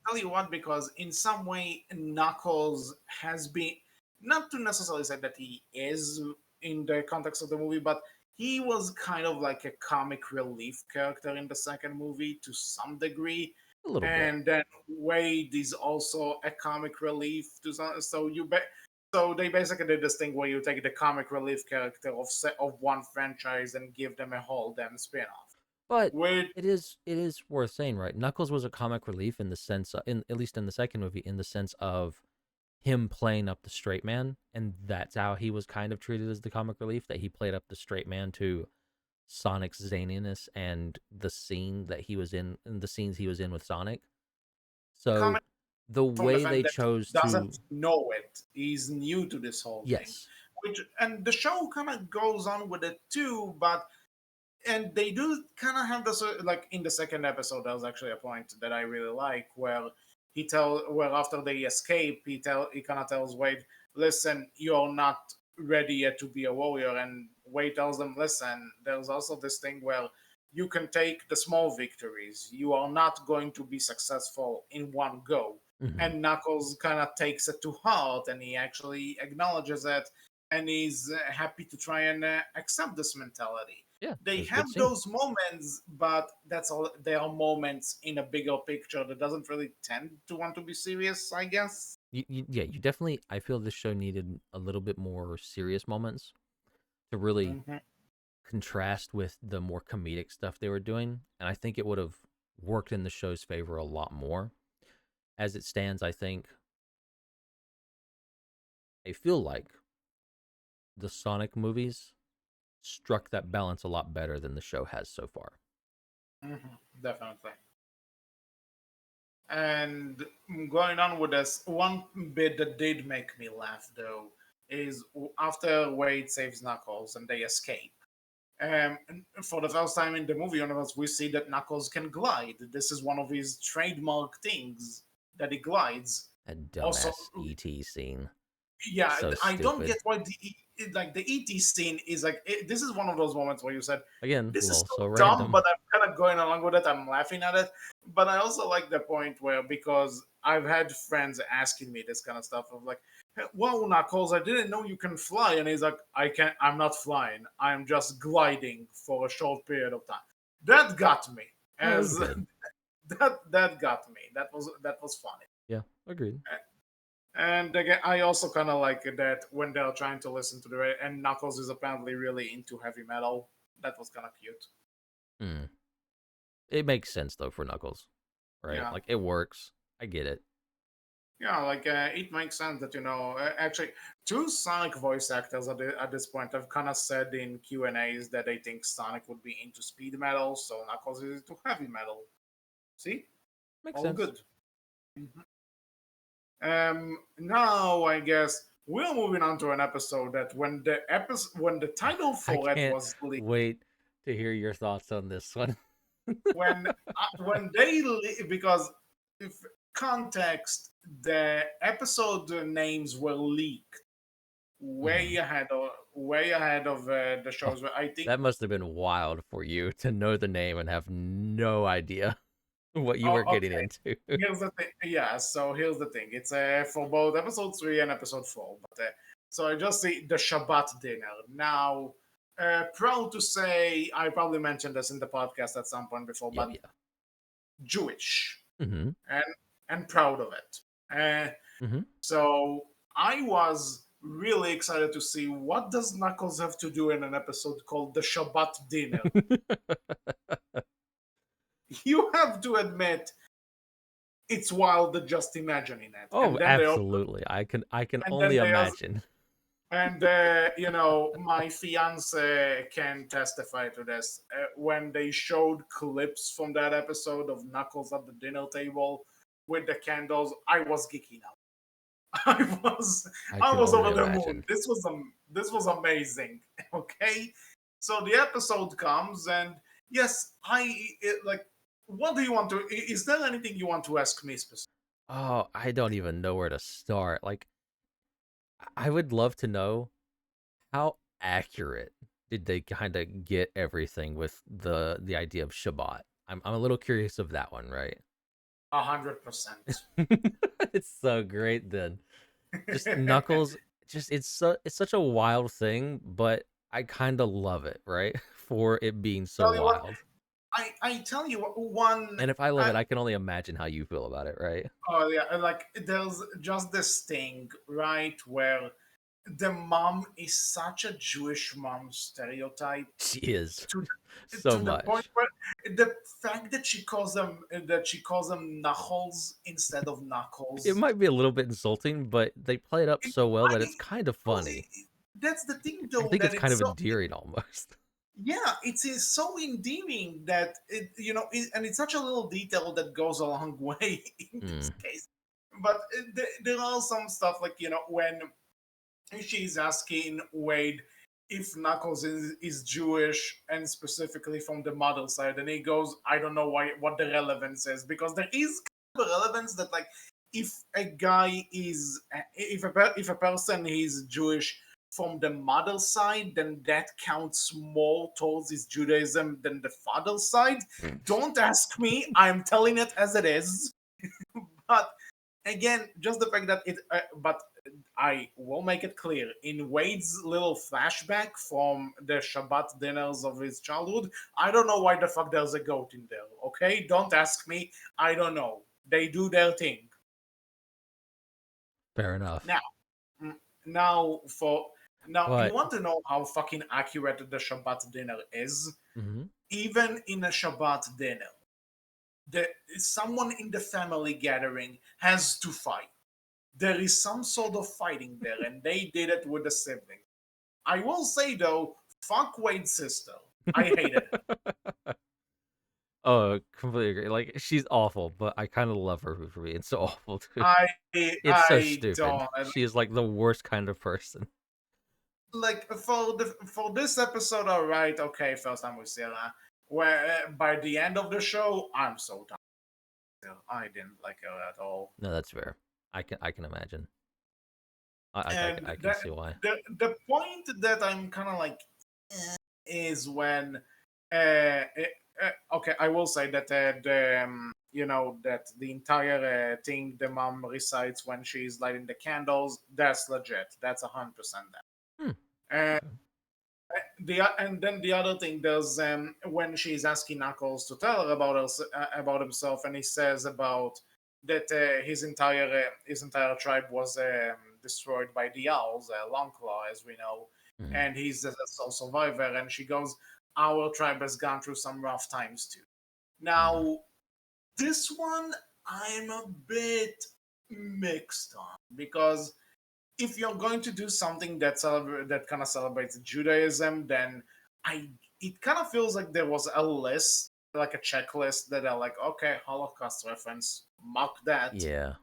tell you what, because in some way Knuckles has been, not to necessarily say that he is in the context of the movie, but he was kind of like a comic relief character in the second movie to some degree, A little bit. and then Wade is also a comic relief to some. So they basically did this thing where you take the comic relief character of one franchise and give them a whole damn spin-off. But Which it is worth saying, right? Knuckles was a comic relief in the sense in at least in the second movie, in the sense of him playing up the straight man, and that's how he was kind of treated as the comic relief, that he played up the straight man to Sonic's zaniness and the scenes he was in with Sonic. So comic the from the way fact they that he chose to doesn't know it. He's new to this whole thing. yes, Which and the show kind of goes on with it too, but and they do kind of have this like in the second episode. There was actually a point that I really like where after they escape, he kind of tells Wade, "Listen, you're not ready yet to be a warrior." And Wade tells them, "Listen, there's also this thing where you can take the small victories. You are not going to be successful in one go." hmm And Knuckles kind of takes it to heart, and he actually acknowledges it, and he's happy to try and accept this mentality. yeah, it They was a have good scene. those moments, but that's all. They are moments in a bigger picture that doesn't really tend to want to be serious, I guess. Yeah, you definitely. I feel this show needed a little bit more serious moments to really hmm contrast with the more comedic stuff they were doing, and I think it would have worked in the show's favor a lot more. As it stands, I feel like the Sonic movies struck that balance a lot better than the show has so far. Definitely. And going on with this, one bit that did make me laugh though is after Wade saves Knuckles and they escape. And for the first time in the movie universe, we see that Knuckles can glide. This is one of his trademark things that he glides. That Also, dumbass ET scene. yeah, So I don't stupid. get why like the ET scene is like this is one of those moments where you said Again, this is lol, so so dumb, random. but I'm kind of going along with it. I'm laughing at it, but I also like the point where because I've had friends asking me this kind of stuff of like, "Hey, whoa, Knuckles, I didn't know you can fly," and he's like, "I can't. I'm not flying. I'm just gliding for a short period of time." That got me. That was As good. that got me. That was funny. Yeah, agreed. And again, I also kind of like that when they're trying to listen to the and Knuckles is apparently really into heavy metal. That was kind of cute. Mm. It makes sense though for Knuckles, right? Yeah, Like it works. I get it. yeah, like it makes sense that actually two Sonic voice actors at this point have kind of said in Q&As that they think Sonic would be into speed metal, so Knuckles is into heavy metal. See, Makes all sense. good. Now I guess we're moving on to an episode that when the title I for it can't was leaked, wait to hear your thoughts on this one. when because if context, the episode names were leaked Mhm. way ahead of the Oh, shows. I think. that must have been wild for you to know the name and have no idea what you Oh, were getting okay. into. Here's the thing. Yeah. So here's the thing. It's for both episode 3 and episode 4. But so I just see the Shabbat dinner now. Proud to say, I probably mentioned this in the podcast at some point before, Yo, but yeah. Jewish Mm-hmm. and proud of it. Mm-hmm. So I was really excited to see what does Knuckles have to do in an episode called the Shabbat dinner. You have to admit it's wild just imagining it. Oh, absolutely. I can And only then they also imagine. and my fiance can testify to this. When they showed clips from that episode of Knuckles at the dinner table with the candles, I was geeking out. I was I I can was only over the moon. imagine. This was amazing. Okay, so the episode comes, and yes, like. What do you want to? Is there anything you want to ask me specifically? Oh, I don't even know where to start. Like, I would love to know how accurate did they kind of get everything with the idea of Shabbat. I'm a little curious of that one, right? 100%. It's so great then. Just Knuckles, just it's such a wild thing, but I kind of love it, right? For it being so Tell you what, wild. I tell you what, one. And if I love I, it, I can only imagine how you feel about it, right? oh yeah, like there's just this thing, right, where the mom is such a Jewish mom stereotype She is to so the point much. where the fact that she calls them Knuckles instead of It Knuckles. might be a little bit insulting, but they play it up It, so well that I it's kind of because funny. that's the thing I though think it's that kind it's of so endearing almost. yeah, it's so endearing that and it's such a little detail that goes a long way in this Mm. case. But there are some stuff like when she's asking Wade if Knuckles is Jewish and specifically from the mother side, and he goes, "I don't know what the relevance is because there is kind of a relevance that like if a guy is if a person is Jewish from the mother side, then that counts more towards his Judaism than the father side. Don't ask me. I'm telling it as it is. But again, just the fact that but I will make it clear in Wade's little flashback from the Shabbat dinners of his childhood, I don't know why the fuck there's a goat in there, okay? Don't ask me. I don't know. They do their thing. Fair enough. Now, mm, now for now, you But want to know how fucking accurate the Shabbat dinner is? mhm. Even in a Shabbat dinner, the someone in the family gathering has to fight. There is some sort of fighting there, and they did it with the sibling. I will say though, Fuck Wade's sister. I hated her. Oh, completely agree. Like she's awful, but I kind of love her for being so awful too. I It's so I stupid. don't She is like the worst kind of person. like for this episode. All right, okay. First time with Sarah, where by the end of the show, I'm so tired. I didn't like her at all. No, that's fair. I can imagine. And I can see why. the point that I'm kind of like is when okay, I will say that you know that the entire thing the mom recites when she's lighting the candles, that's legit. That's 100% Hmm. that. Okay. And then the other thing, there's when she's asking Knuckles to tell her about himself, and he says about that his entire tribe was destroyed by the owls, Longclaw, as we know, Mhm. and he's a sole survivor. And she goes, "Our tribe has gone through some rough times too." Mhm. Now, this one I'm a bit mixed on because if you're going to do something that kind of celebrates Judaism, then I it kind of feels like there was a list, like a checklist that are like, okay, Holocaust reference, mark that. Yeah.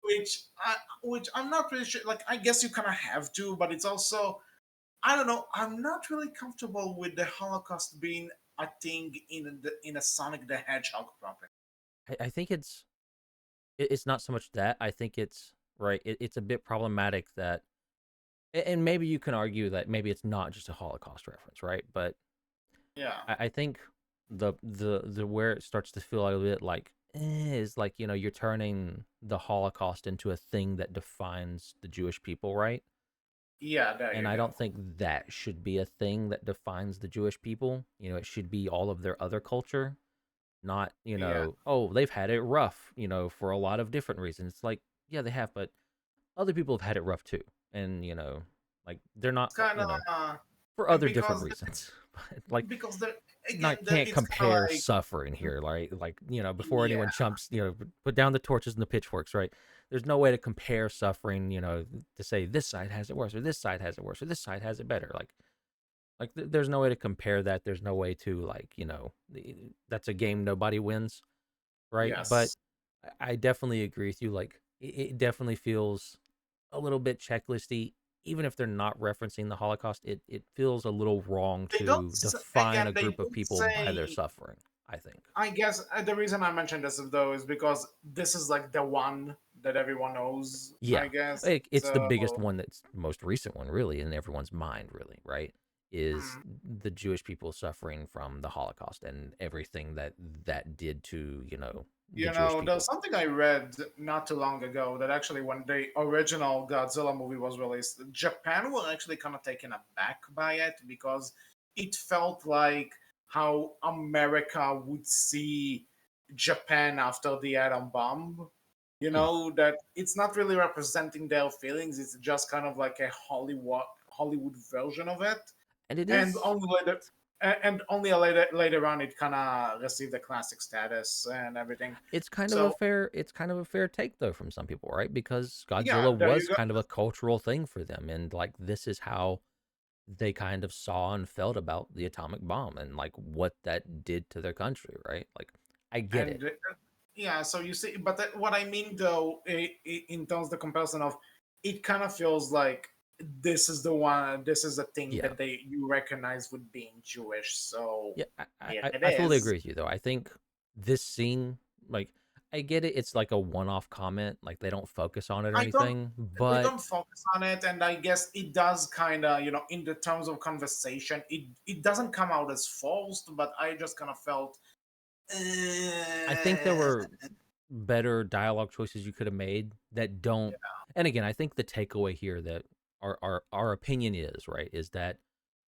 Which I'm not really sure. Like, I guess you kind of have to, but it's also I don't know. I'm not really comfortable with the Holocaust being a thing in a Sonic the Hedgehog property. I think it's not so much that. I think it's right. It's a bit problematic that, and maybe you can argue that maybe it's not just a Holocaust reference, right? But Yeah, I think the where it starts to feel a bit like is like you're turning the Holocaust into a thing that defines the Jewish people, right? yeah. There And you I go. don't think that should be a thing that defines the Jewish people. It should be all of their other culture, not, Yeah, oh, they've had it rough, for a lot of different reasons. It's like, yeah, they have, but other people have had it rough too. And, like they're not, it's kind for of other different because reasons. But like, because there again not there, can't it's kind of compare like suffering here, right? Like, before yeah, anyone jumps, put down the torches and the pitchforks, right? There's no way to compare suffering, to say this side has it worse or this side has it worse or this side has it better. Like there's no way to compare that. There's no way to like, that's a game nobody wins, right? But yes, I definitely agree with you. Like it definitely feels a little bit checklisty. Even if they're not referencing the Holocaust, it feels a little wrong they don't to define a they group of don't people by their say. suffering, I think. I guess the reason I mentioned this though is because this is like the one that everyone knows. Yeah. I guess It's the so. biggest one, that's the most recent one, really, in everyone's mind, really, right? Is mm, the Jewish people suffering from the Holocaust and everything that did to, the You Jewish know, there's people. something I read not too long ago that actually, when the original Godzilla movie was released, Japan were actually kind of taken aback by it because it felt like how America would see Japan after the atom bomb. You Hmm. know, that it's not really representing their feelings, it's just kind of like a Hollywood version of it. And it And is only later and only later on it kind of received a classic status and everything. So it's kind of a fair take though from some people, right? Because yeah, Godzilla there you was go. kind of a cultural thing for them, and like this is how they kind of saw and felt about the atomic bomb and like what that did to their country, right? Like I get it. And yeah, so you see, but what I mean though, in terms of the comparison of, it kind of feels like this is the one, this is a thing Yeah. that they you recognize with being Jewish. So Yeah, here it I fully is. agree with you though. I think this scene, like, I get it. It's like a one-off comment, like they don't focus on it or I don't. anything. They don't But focus on it, and I guess it does kind of, in the terms of conversation, it doesn't come out as forced, but I just kind of felt, I think there eh, were better dialogue choices you could have made that don't. And again, I think the takeaway here that our opinion is right is that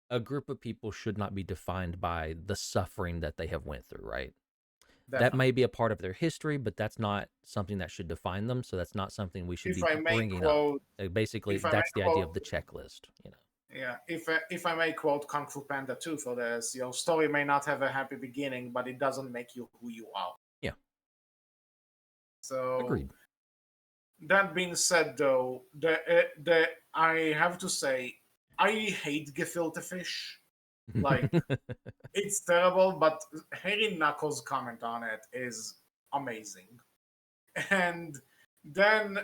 a group of people should not be defined by the suffering that they have went through. Right. That definitely. may be a part of their history, but that's not something that should define them. So that's not something we should If be I may bringing up. quote, Basically, if I may that's the idea quote, of the checklist. yeah, if I may quote Kung Fu Panda 2 for this, your story may not have a happy beginning, but it doesn't make you who you are. Yeah, So agreed. that being said, though, the I have to say, I hate gefilte fish. Like, it's terrible, but Harry Knuckles' comment on it is amazing. And then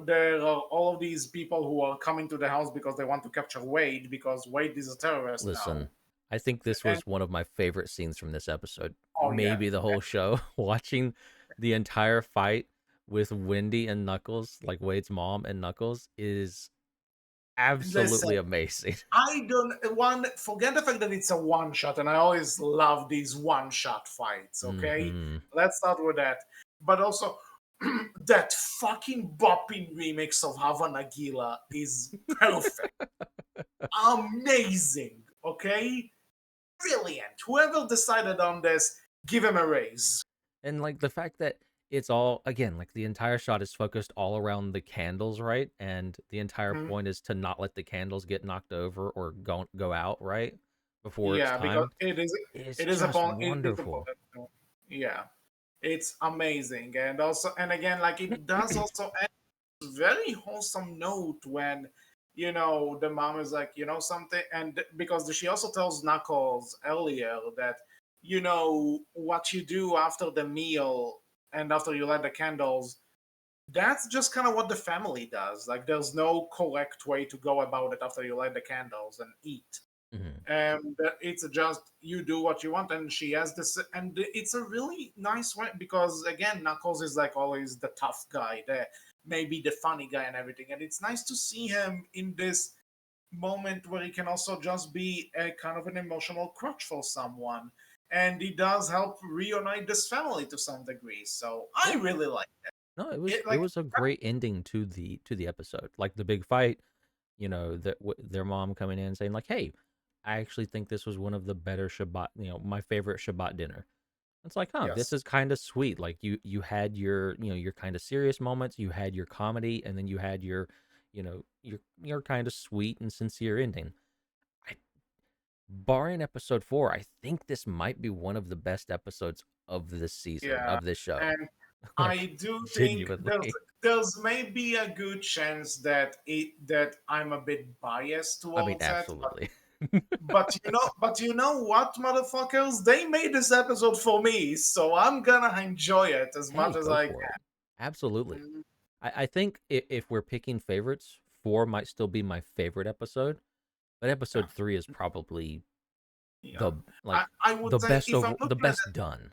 there are all of these people who are coming to the house because they want to capture Wade because Wade is a terrorist now. Listen, I think this And was one of my favorite scenes from this episode. oh yeah, Maybe the whole show. Watching the entire fight with Wendy and Knuckles, like Wade's mom and Knuckles, is listen, absolutely amazing. I don't one forget the fact that it's a one shot, and I always love these one shot fights. Okay, Hmm. let's start with that. But also, that fucking bopping remix of Hava Nagila is perfect, amazing. Okay, brilliant. Whoever decided on this, give him a raise. And like the fact that it's all again like the entire shot is focused all around the candles, right? And the entire Mhm. point is to not let the candles get knocked over or go out, right? Before it's Yeah, because timed. It's it is just upon it is wonderful. upon. Yeah, it's amazing, and also and again, like it does also end very wholesome note when the mom is like something, and because she also tells Knuckles earlier that what you do after the meal and after you light the candles, that's just kind of what the family does. Like there's no correct way to go about it after you light the candles and eat. Hmm. And it's just you do what you want, and she has this, and it's a really nice way because again, Knuckles is like always the tough guy, the maybe the funny guy and everything, and it's nice to see him in this moment where he can also just be a kind of an emotional crutch for someone, and he does help reunite this family to some degree. So I Yeah. really like No, it. it Like was a great ending to the episode. Like the big fight, that their mom coming in and saying like, "Hey, I actually think this was one of the better Shabbat, my favorite Shabbat dinner." It's like, huh, this yes, is kind of sweet. Like you had your, your kind of serious moments, you had your comedy, and then you had your, your kind of sweet and sincere ending. I, barring episode 4, I think this might be one of the best episodes of this season yeah, of this show. and Like I do think genuinely. there's maybe a good chance that I'm a bit biased I mean, towards it, absolutely. but you know what, motherfuckers, they made this episode for me, so I'm gonna enjoy it as Hey, much as go I for it. Absolutely. can. I think if we're picking favorites, 4 might still be my favorite episode, but Yeah, episode 3 is probably yeah. the like I would the say best if I'm over the looking at best done,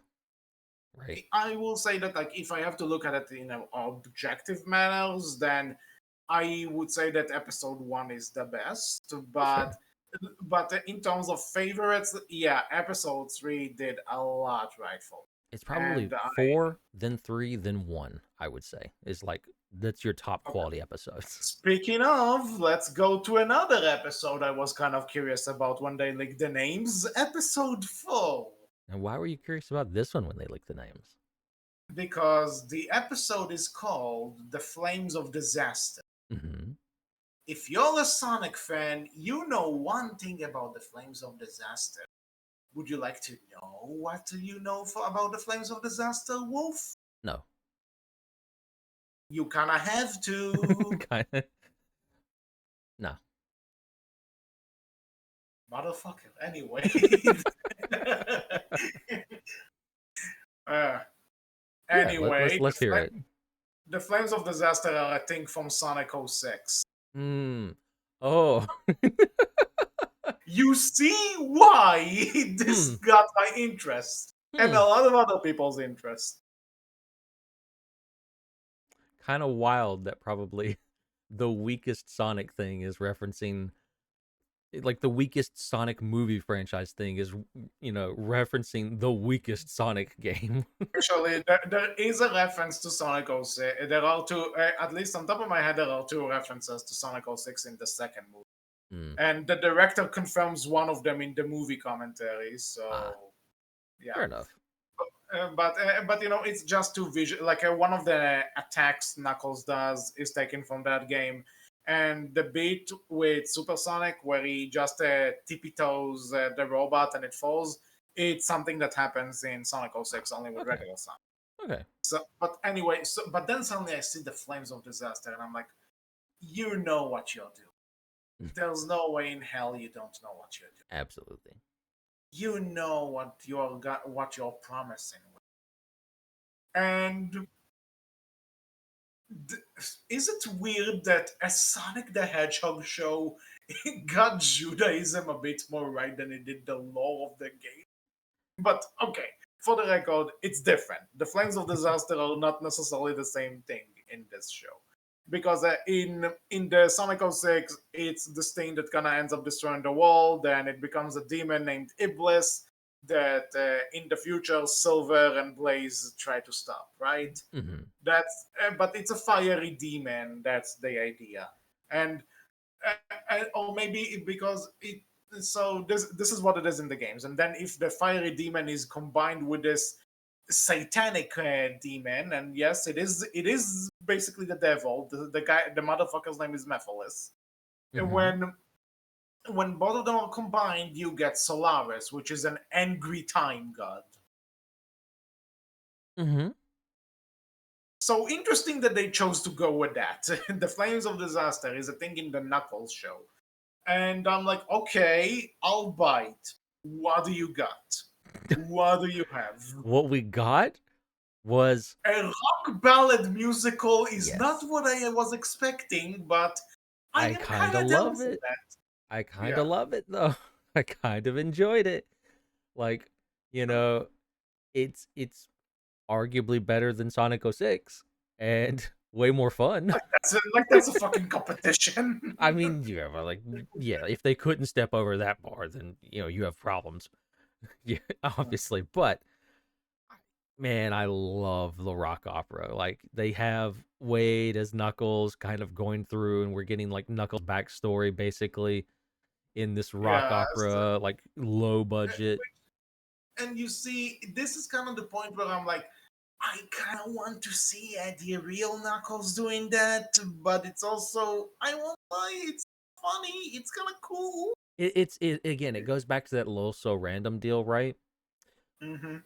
right? it, I will say that like if I have to look at it in objective manners, then I would say that episode one is the best, That's but fair. in terms of favorites, yeah, episode three did a lot right for It's me. probably And 4, then 3, then 1, I would say. Is like that's your top okay. quality episodes. Speaking of, let's go to another episode I was kind of curious about when they leaked the names. Episode four. And why were you curious about this one when they leaked the names? Because the episode is called The Flames of Disaster. Hmm. If you're a Sonic fan, you know one thing about the Flames of Disaster. Would you like to know what you know about the Flames of Disaster, Wolf? No. You kind of have to. Kind of. No. Motherfucker. Anyway. uh, Yeah, anyway, let's hear it. the Flames of Disaster are a thing from Sonic 06. Hmm. Oh. You see why this Hmm. got my interest and Hmm. a lot of other people's interest. Kind of wild that probably the weakest Sonic thing is referencing like the weakest Sonic movie franchise thing is referencing the weakest Sonic game. Actually, there is a reference to Sonic 06. There are two, at least on top of my head, there are two references to Sonic 06 in the second movie. Hmm. And the director confirms one of them in the movie commentary. Ah, So, yeah. fair enough. But it's just too visual. Like one of the attacks Knuckles does is taken from that game, and the beat with Supersonic where he just tippy toes the robot and it falls. It's something that happens in Sonic 06 only with Okay. regular Sonic. Okay. So, but anyway, but then suddenly I see the Flames of Disaster, and I'm like, you know what you're doing. there's no way in hell you don't know what you're doing. Absolutely. You know what you're promising, and th- is it weird that a Sonic the Hedgehog show got Judaism a bit more right than it did the lore of the game? But okay, for the record, it's different. The Flames of Disaster are not necessarily the same thing in this show. Because in the Sonic 06, it's this thing that kind of ends up destroying the world, and it becomes a demon named Iblis that in the future Silver and Blaze try to stop, right? Mm-hmm. But it's a fiery demon. That's the idea, and or maybe because it. So this is what it is in the games, and then if the fiery demon is combined with this satanic demon, and yes, it is basically the devil. The guy, the motherfucker's name is Mephiles. Mm-hmm. When both of them are combined, you get Solaris, which is an angry time god. Mm-hmm. So interesting that they chose to go with that. The Flames of Disaster is a thing in the Knuckles show. And I'm like, okay, I'll bite. What do you got? What do you have? What we got was, A rock ballad musical is not yes, what I was expecting, but I I am kind kind of of down love for it. that. I kind Yeah. of love it though. I kind of enjoyed it. Like, you know, it's arguably better than Sonic 06 and way more fun. That's a fucking competition. I mean, yeah, but like, yeah, if they couldn't step over that bar, then you have problems. Yeah, obviously. But man, I love the rock opera. Like they have Wade as Knuckles, kind of going through, and we're getting like Knuckles' backstory basically in this rock Yeah. opera, like low budget. And you see, this is kind of the point where I'm like, I kind of want to see the real Knuckles doing that, but it's also I won't lie, it's funny, it's kind of cool. It's again, it goes back to that little so random deal, right? Mm-hmm.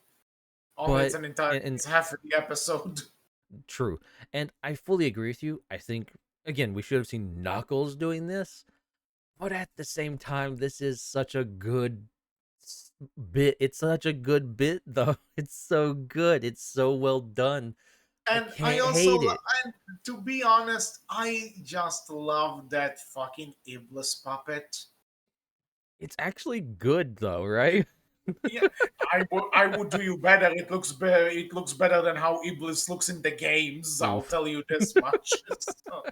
Only it's But an entire, and it's half of the episode. true, and I fully agree with you. I think again, we should have seen Knuckles doing this, but at the same time, this is such a good bit. It's such a good bit, though. It's so good. It's so well done. I And I can't also, hate it. and to be honest, I just love that fucking Iblis puppet. It's actually good, though, right? Yeah, I would do you better. It looks better. It looks better than how Iblis looks in the games. I'll Oof. tell you this much. So,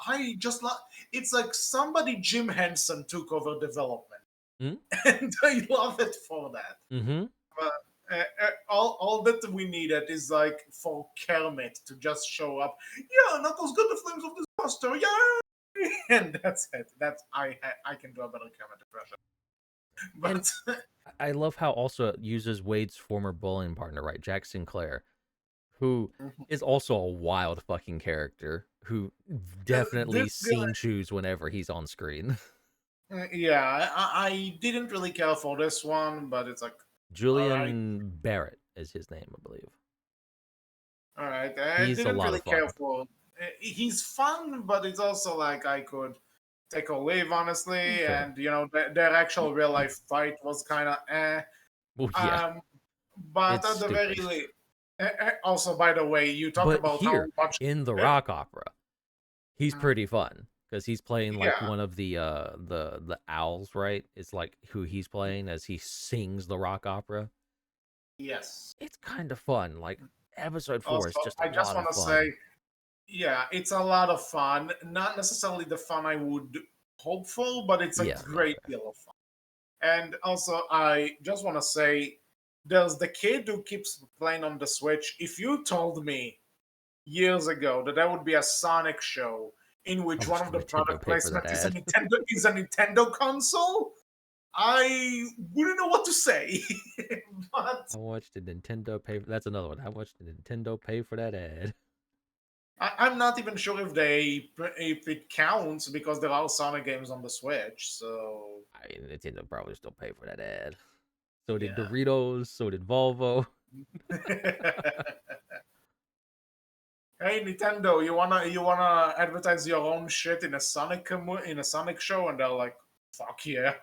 I just love. It's like somebody Jim Henson took over development, Mm? and I love it for that. Mm-hmm. But all that we needed is like for Kermit to just show up. Yeah, Knuckles got the flames of disaster. Yeah, and that's it. That's I can do a better Kermit impression. And But I love how also it uses Wade's former bowling partner, right, Jack Sinclair, who is also a wild fucking character who definitely this scene chews whenever he's on screen. yeah, I didn't really care for this one, but it's like, Julian Barrett is his name, I believe. all right. I He's a didn't lot really of care fun. for. He's fun, but it's also like I could take or leave, honestly. Fair. And their actual real life fight was kind of eh. Well, yeah, Um, but it's at the very stupid. least, also by the way, you talk But about how here much. in the eh, rock opera, he's mm, pretty fun because he's playing like yeah. one of the owls, right? It's like who he's playing as he sings the rock opera. Yes. It's kind of fun. Like episode 4 is Also, just a I just lot want of to say, fun. yeah, it's a lot of fun. Not necessarily the fun I would hope for, but it's a Yeah, no, great fair. deal of fun. And also, I just want to say there's the kid who keeps playing on the Switch. If you told me years ago that there would be a Sonic show in How which one much of did the Nintendo product pay for that placement ad? is a Nintendo console, I wouldn't know what to say. But How much did Nintendo pay for? That's another one. How much did Nintendo pay for that ad? I'm not even sure if it counts because there are Sonic games on the Switch. So I mean, Nintendo probably still pay for that ad. So did yeah. Doritos. So did Volvo. Hey Nintendo, you wanna advertise your own shit in a in a Sonic show, and they're like, fuck yeah.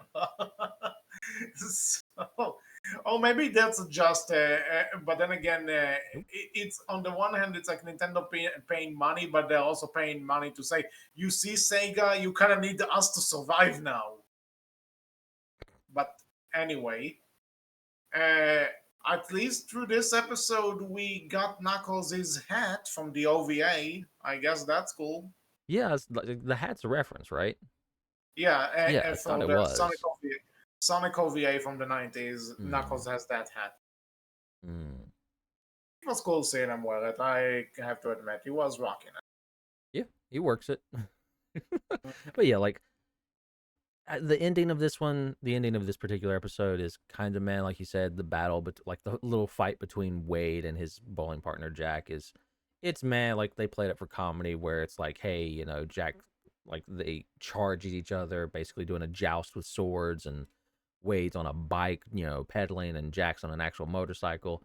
So, or maybe that's just. But then again, Nope. it's on the one hand, it's like Nintendo paying money, but they're also paying money to say, you see, Sega, you kind of need us to survive now. But anyway, uh, at least through this episode, we got Knuckles' hat from the OVA. I guess that's cool. Yeah, the hat's a reference, right? Yeah, Yeah, I thought for it the Sonic was. OVA, Sonic OVA from the 90s, Mm, Knuckles has that hat. mm. It was cool seeing him wear it. I have to admit, he was rocking Yeah, he works it. it. But yeah, like the ending of this one, the ending of this particular episode is kind of man, like you said, the battle, but like the little fight between Wade and his bowling partner Jack is, it's man, like they played it for comedy, where it's like, hey, Jack, like they charge at each other, basically doing a joust with swords, and Wade's on a bike, pedaling, and Jack's on an actual motorcycle.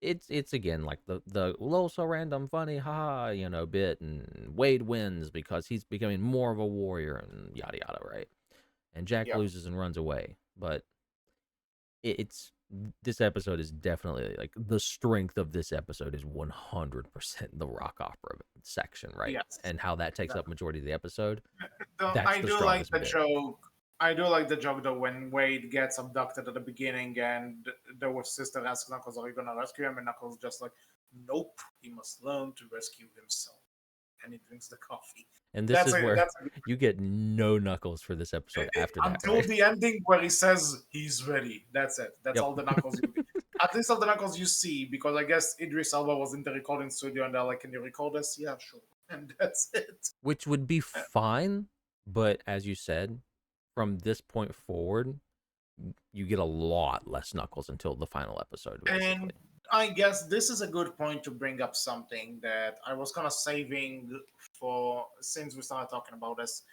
It's again like the little so random funny haha bit, and Wade wins because he's becoming more of a warrior and yada yada, right? And Jack Yep. loses and runs away. But it's this episode is definitely like the strength of this episode is 100% the rock opera section, right? Yes. And how that takes up majority of the episode. Though That's I the do like strongest the bit. joke. I do like the joke though when Wade gets abducted at the beginning and the sister asks Knuckles, "Are you gonna rescue him?" And Knuckles just like, "Nope, he must learn to rescue himself." And he drinks the coffee. And this That's is a where that's a, you get no Knuckles for this episode after that, until right? the ending where he says he's ready. That's it. That's Yep. all the Knuckles you. At least all the Knuckles you see, because I guess Idris Elba was in the recording studio and they're like, "Can you record this?" Yeah, sure. And that's it. Which would be Uh, fine, but as you said, from this point forward, you get a lot less Knuckles until the final episode, And basically. I guess this is a good point to bring up something that I was kind of saving for since we started talking about this,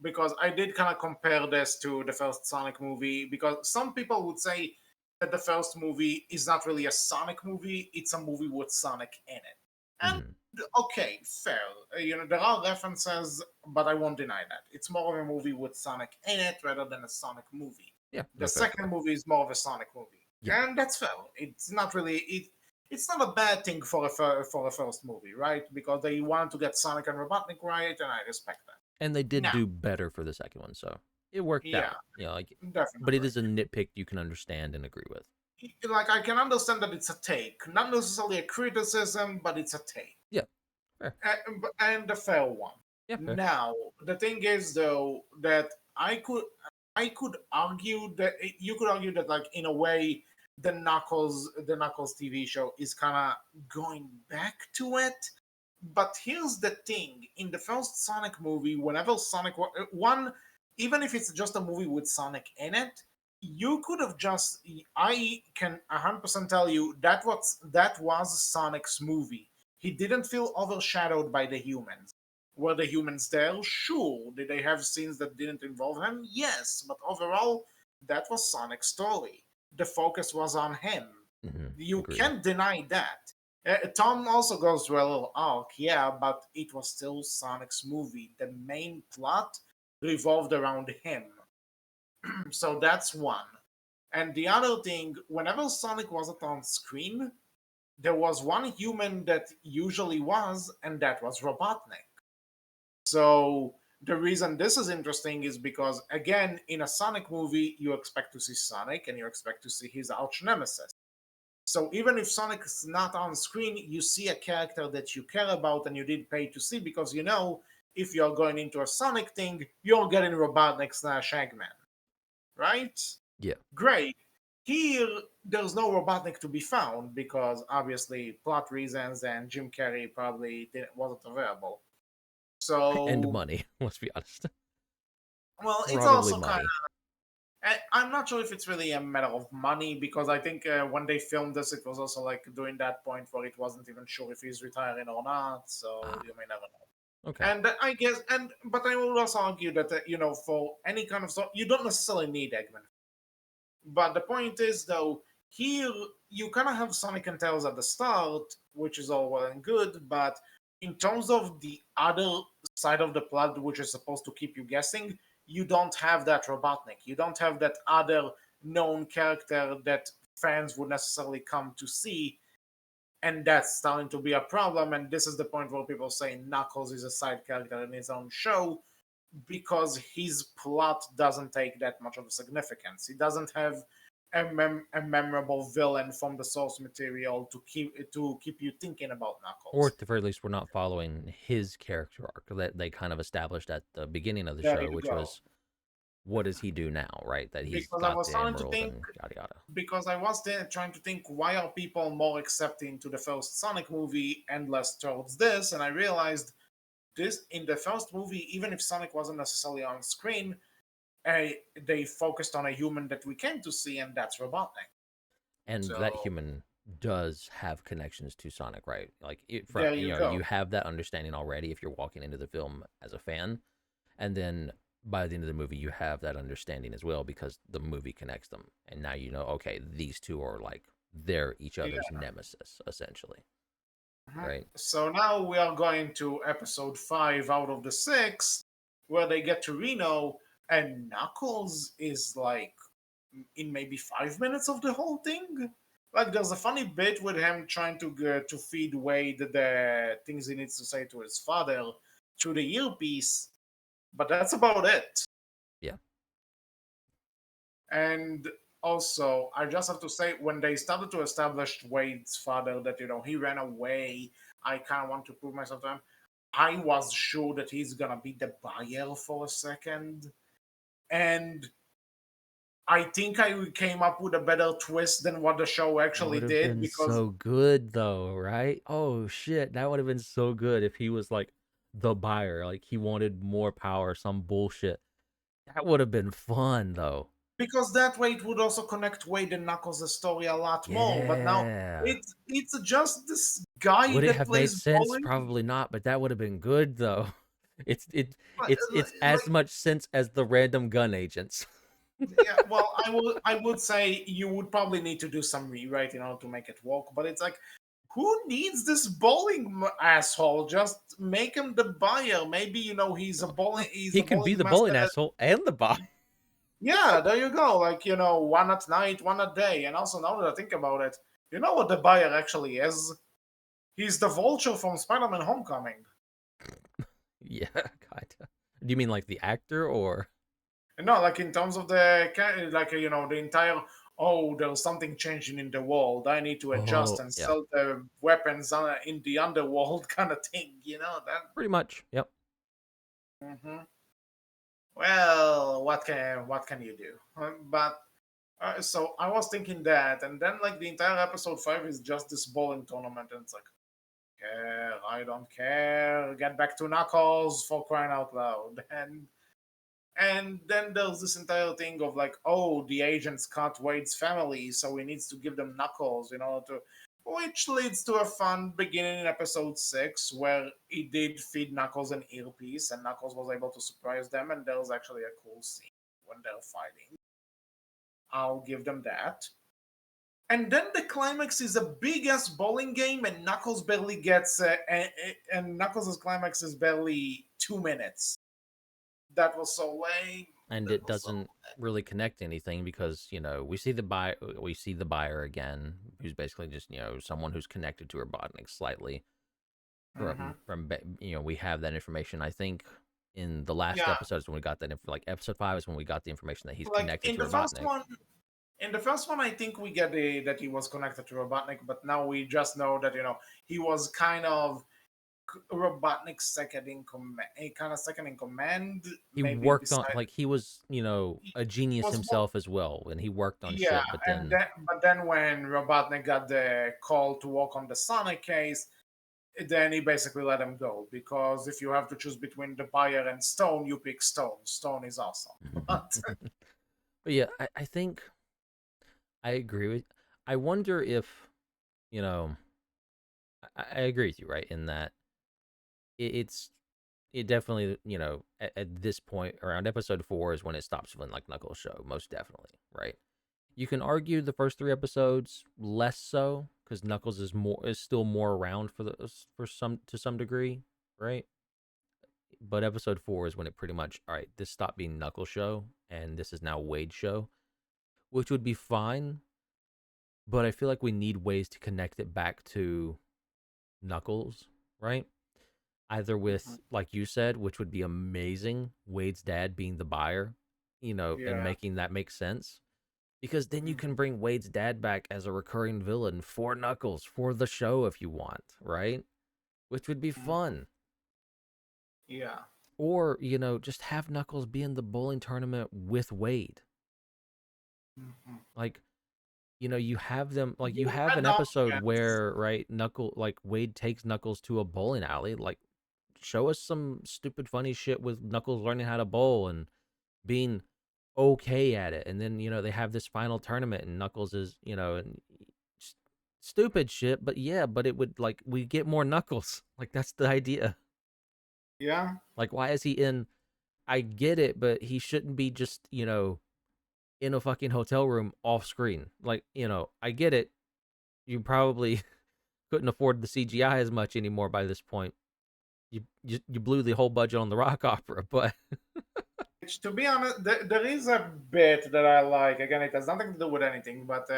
because I did kind of compare this to the first Sonic movie, because some people would say that the first movie is not really a Sonic movie, it's a movie with Sonic in it. And Hmm. okay, fair. There are references, but I won't deny that. It's more of a movie with Sonic in it rather than a Sonic movie. Yeah, The no, fair, second fair. movie is more of a Sonic movie. Yeah, And that's fair. It's not really it's not a bad thing for for a first movie, right? Because they want to get Sonic and Robotnik right, and I respect that. and they did Now, do better for the second one, so it worked yeah, out. Like, but it definitely. is a nitpick you can understand and agree with. Like I can understand that it's a take, not necessarily a criticism, but it's a take, Yeah, fair. and a fair one. Yeah, fair. Now, the thing is though that I could argue that you could argue that like in a way the Knuckles TV show is kind of going back to it. But here's the thing: in the first Sonic movie, whenever one, even if it's just a movie with Sonic in it, you could have just. I can 100% tell you that was Sonic's movie. He didn't feel overshadowed by the humans. Were the humans there? Sure. Did they have scenes that didn't involve him? Yes. But overall, that was Sonic's story. The focus was on him. You Agreed. can't deny that. Tom also goes through a little arc, yeah, but it was still Sonic's movie. The main plot revolved around him. So that's one. And the other thing, whenever Sonic wasn't on screen, there was one human that usually was, and that was Robotnik. So the reason this is interesting is because, again, in a Sonic movie, you expect to see Sonic and you expect to see his arch nemesis. So even if Sonic is not on screen, you see a character that you care about and you did pay to see, because if you're going into a Sonic thing, you're getting Robotnik slash Eggman, right? Yeah, Great. Here, there's no Robotnik to be found because obviously plot reasons and Jim Carrey probably wasn't available. and So, money. Let's be honest. well, it's Probably also kind money. I'm not sure if it's really a matter of money because I think when they filmed this, it was also like during that point where it wasn't even sure if he's retiring or not. So Ah, you may never know. okay. And I guess, but I will also argue that for any kind of stuff, you don't necessarily need Eggman. But the point is, though, here you kind of have Sonic and Tails at the start, which is all well and good, but in terms of the other side of the plot, which is supposed to keep you guessing, you don't have that Robotnik. You don't have that other known character that fans would necessarily come to see, and that's starting to be a problem. And this is the point where people say Knuckles is a side character in his own show because his plot doesn't take that much of a significance. He doesn't have a memorable villain from the source material to keep you thinking about Or Knuckles. at the very least, we're not following his character arc that they kind of established at the beginning of the There show, you which go. was what does he do now, right? That he's Because I got was the starting to emerald think, and yada yada. because I was there trying to think, why are people more accepting to the first Sonic movie and less towards this? And I realized this in the first movie, even if Sonic wasn't necessarily on screen, they focused on a human that we came to see, and that's Robotnik. And that So human does have connections to Sonic, right? Like from there you you go. have that understanding already if you're walking into the film as a fan, and then by the end of the movie you have that understanding as well because the movie connects them, and now you know, okay, these two are like they're each other's Yeah. nemesis essentially, Mhm. right? So now we are going to episode 5 out of the 6, where they get to Reno, and Knuckles is like in maybe 5 minutes of the whole thing. Like there's a funny bit with him trying to feed Wade the things he needs to say to his father through the earpiece, but that's about it. Yeah. And also, I just have to say, when they started to establish Wade's father, that he ran away, I kind of want to prove myself to him. I was sure that he's gonna be the buyer for a second, and I think I came up with a better twist than what the show That actually would have did been because so good though, right? Oh shit, that would have been so good if he was like the buyer, like he wanted more power, some bullshit. That would have been fun though. because that way it would also connect Wade and Knuckles' story a lot more. But now Yeah. it's just this guy Would it that have made plays sense? bowling. Probably not, but that would have been good though. It's it Like, it's as much sense as the random gun agents. yeah, well, I would say you would probably need to do some rewrite in order to make it work. But it's like, who needs this bowling asshole? Just make him the buyer. Maybe he's a No, bowling no. he's He a can be bowling the master. bowling asshole and the bot. Yeah, there you go. Like one at night, one a day. And also now that I think about it, you know what the buyer actually is? He's the Vulture from Spider-Man: Homecoming. Yeah, kinda. Do you mean like the actor or? And no, like in terms of the entire, oh, there's something changing in the world. I need to adjust Oh, and yeah. sell the weapons in the underworld kind of thing. That. Pretty much. Yep. Hmm. Well, what can you do? But so I was thinking that, and then like the entire episode 5 is just this bowling tournament, and it's like, care, I don't care. Get back to Knuckles for crying out loud, and then there's this entire thing of like, oh, the agents cut Wade's family, so he needs to give them Knuckles, which leads to a fun beginning in episode 6 where he did feed Knuckles an earpiece, and Knuckles was able to surprise them, and there was actually a cool scene when they're fighting. I'll give them that. And then the climax is a big ass bowling game, and Knuckles barely gets, and Knuckles' climax is barely 2 minutes. That was so lame. And That it was so. doesn't really connect anything because we see the buyer again, who's basically just someone who's connected to Robotnik slightly Mhm. we have that information. I think in the last Yeah, episodes when we got that like episode 5 is when we got the information that he's like connected to Robotnik. in the first one, I think we get that he was connected to Robotnik, but now we just know that he was kind of Robotnik's second in command, He maybe worked on beside. like he was He a genius was more. himself as well, and he worked on Yeah, shit. But and then then but then when Robotnik got the call to work on the Sonic case, then he basically let him go because if you have to choose between the buyer and Stone, you pick Stone. Stone is awesome. But but yeah, I think I agree with. I wonder if you know I agree with you, right? In that it's it definitely at this point around episode 4 is when it stops feeling like Knuckles show, most definitely, right? You can argue the first 3 episodes less so, because Knuckles is still more around for some degree, right? But episode 4 is when it pretty much, all right, this stopped being Knuckles show and this is now Wade show, which would be fine. But I feel like we need ways to connect it back to Knuckles, right? Either Mhm. with, like you said, which would be amazing, Wade's dad being the buyer, and Yeah. making that make sense. Because then you can Mhm. bring Wade's dad back as a recurring villain for Knuckles, for the show if you want, right? Which would be Mhm. fun. Yeah. Or, just have Knuckles be in the bowling tournament with Wade. Mhm. Like, you have them, like, you You have had an the episode options. where, right, like, Wade takes Knuckles to a bowling alley. Like, show us some stupid, funny shit with Knuckles learning how to bowl and being okay at it. And then, they have this final tournament and Knuckles is, and stupid shit, but yeah, but it would, like, we get more Knuckles. Like, that's the idea. Yeah. Like, why is he in? I get it, but he shouldn't be just, in a fucking hotel room off screen. Like, I get it. You probably couldn't afford the CGI as much anymore by this point. You blew the whole budget on the rock opera, but Which, to be honest, there is a bit that I like. Again, it has nothing to do with anything, but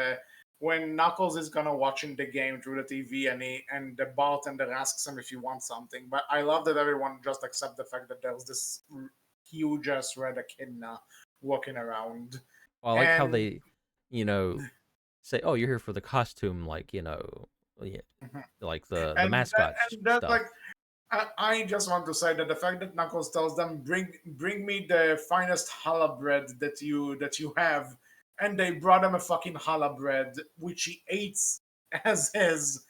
when Knuckles is gonna watching the game through the TV and the bartender asks him if he wants something. But I love that everyone just accept the fact that there's this huge ass red echidna walking around, I like how and they, you know, say, "Oh, you're here for the costume," like, yeah, like the and that, mascot and that stuff. like I just want to say that the fact that Knuckles tells them, bring me the finest challah bread that you have," and they brought him a fucking challah bread which he eats as his.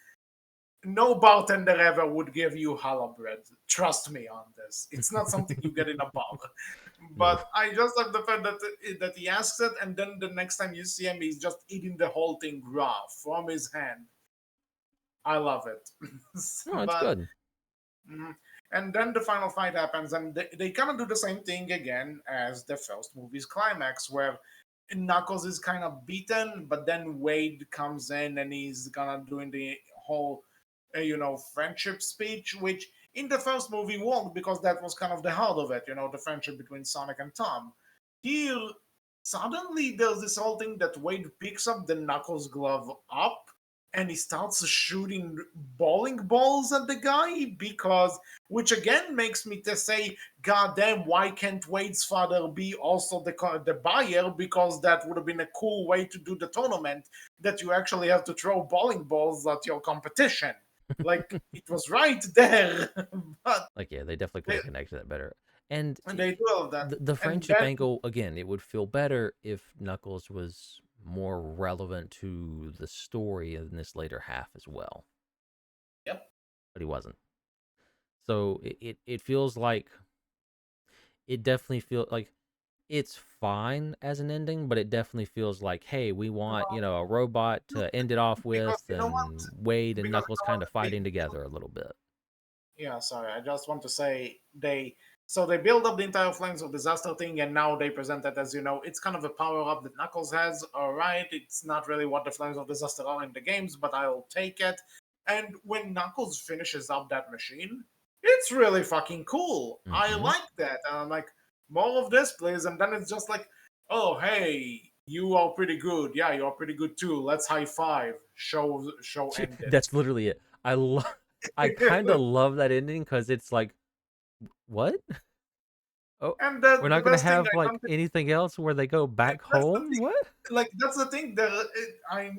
No bartender ever would give you challah bread. Trust me on this. It's not something you get in a bar. No, But I just like the fact that he asks it, and then the next time you see him, he's just eating the whole thing raw from his hand. I love it. no, it's But good. Mhm. And then the final fight happens, and they kind of do the same thing again as the first movie's climax, where Knuckles is kind of beaten, but then Wade comes in and he's gonna doing the whole, friendship speech, which in the first movie won't because that was kind of the heart of it, the friendship between Sonic and Tom. Here, suddenly there's this whole thing that Wade picks up the Knuckles glove up and he starts shooting bowling balls at the guy because, which again makes me to say, god damn, why can't Wade's father be also the buyer, because that would have been a cool way to do the tournament, that you actually have to throw bowling balls at your competition. Like, it was right there. But Like, yeah, they definitely could they, have connected that better. And and they do all of that, the and friendship then angle, again, it would feel better if Knuckles was more relevant to the story in this later half as well, yep. but he wasn't. So it feels like, it definitely feels like it's fine as an ending, but it definitely feels like, hey, we want, a robot to end it off Because with, you know what? and Wade and Because Knuckles you know what kind of they fighting together a little bit. Yeah, sorry. I just want to say they build up the entire Flames of Disaster thing, and now they present it as, it's kind of a power up that Knuckles has. All right, it's not really what the Flames of Disaster are in the games, but I'll take it. And when Knuckles finishes up that machine, it's really fucking cool. I Hmm. like that, and I'm like, more of this, please. And then it's just like, oh hey, you are pretty good. Yeah, you are pretty good too. Let's high five. Show ended. That's literally it. I kind of love that ending because it's like, what? Oh, And we're the not gonna best thing have I like don't anything else where they go back that's the home. thing. What? Like that's the thing. I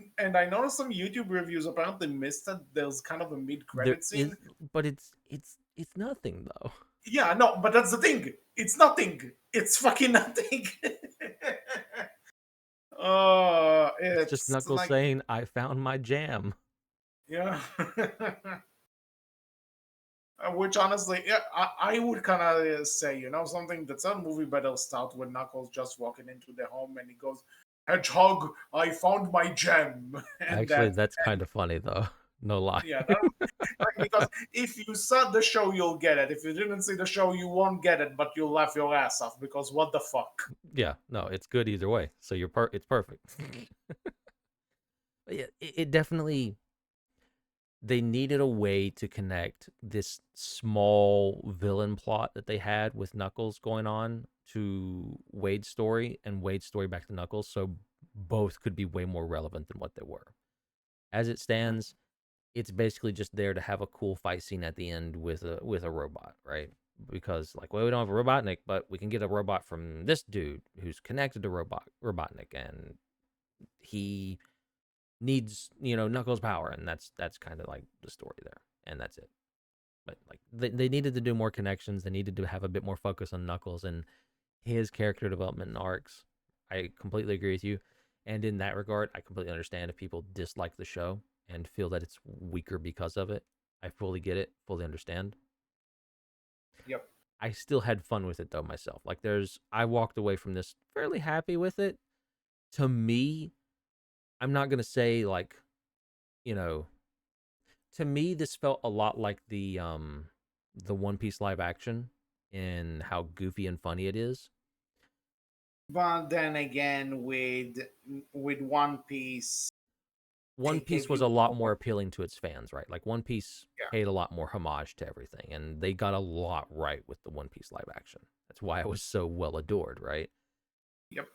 noticed some YouTube reviews apparently missed that there's kind of a mid There credit scene. is, but it's nothing though. Yeah, no, but that's the thing. It's nothing. It's fucking nothing. Oh, It's just it's Knuckles like, saying, "I found my jam." yeah. Which honestly, yeah, I would kind of say, something, that's a movie better start with Knuckles just walking into the home and he goes, "Hedgehog, I found my gem," and Actually, that, that's kind and of funny though. No lie. yeah, like, because if you saw the show, you'll get it. If you didn't see the show, you won't get it, but you'll laugh your ass off because what the fuck? Yeah, no, it's good either way. So it's perfect. But yeah, it definitely. they needed a way to connect this small villain plot that they had with Knuckles going on to Wade's story and Wade's story back to Knuckles, so both could be way more relevant than what they were. As it stands, it's basically just there to have a cool fight scene at the end with a robot, right? Because like, well, we don't have a Robotnik, but we can get a robot from this dude who's connected to Robotnik, and he needs Knuckles' power, and that's kind of like the story there, and that's it. But like they needed to do more connections. They needed to have a bit more focus on Knuckles and his character development and arcs. I completely agree with you, and in that regard, I completely understand if people dislike the show and feel that it's weaker because of it. I fully get it, fully understand. Yep. I still had fun with it though myself. Like I walked away from this fairly happy with it. To me, I'm not gonna say like, you know, to me this felt a lot like the One Piece live action in how goofy and funny it is. But then again, with One Piece, One they Piece gave was you a lot more more. appealing to its fans, right? Like One Piece Yeah. paid a lot more homage to everything, and they got a lot right with the One Piece live action. That's why it was so well adored, right? Yep.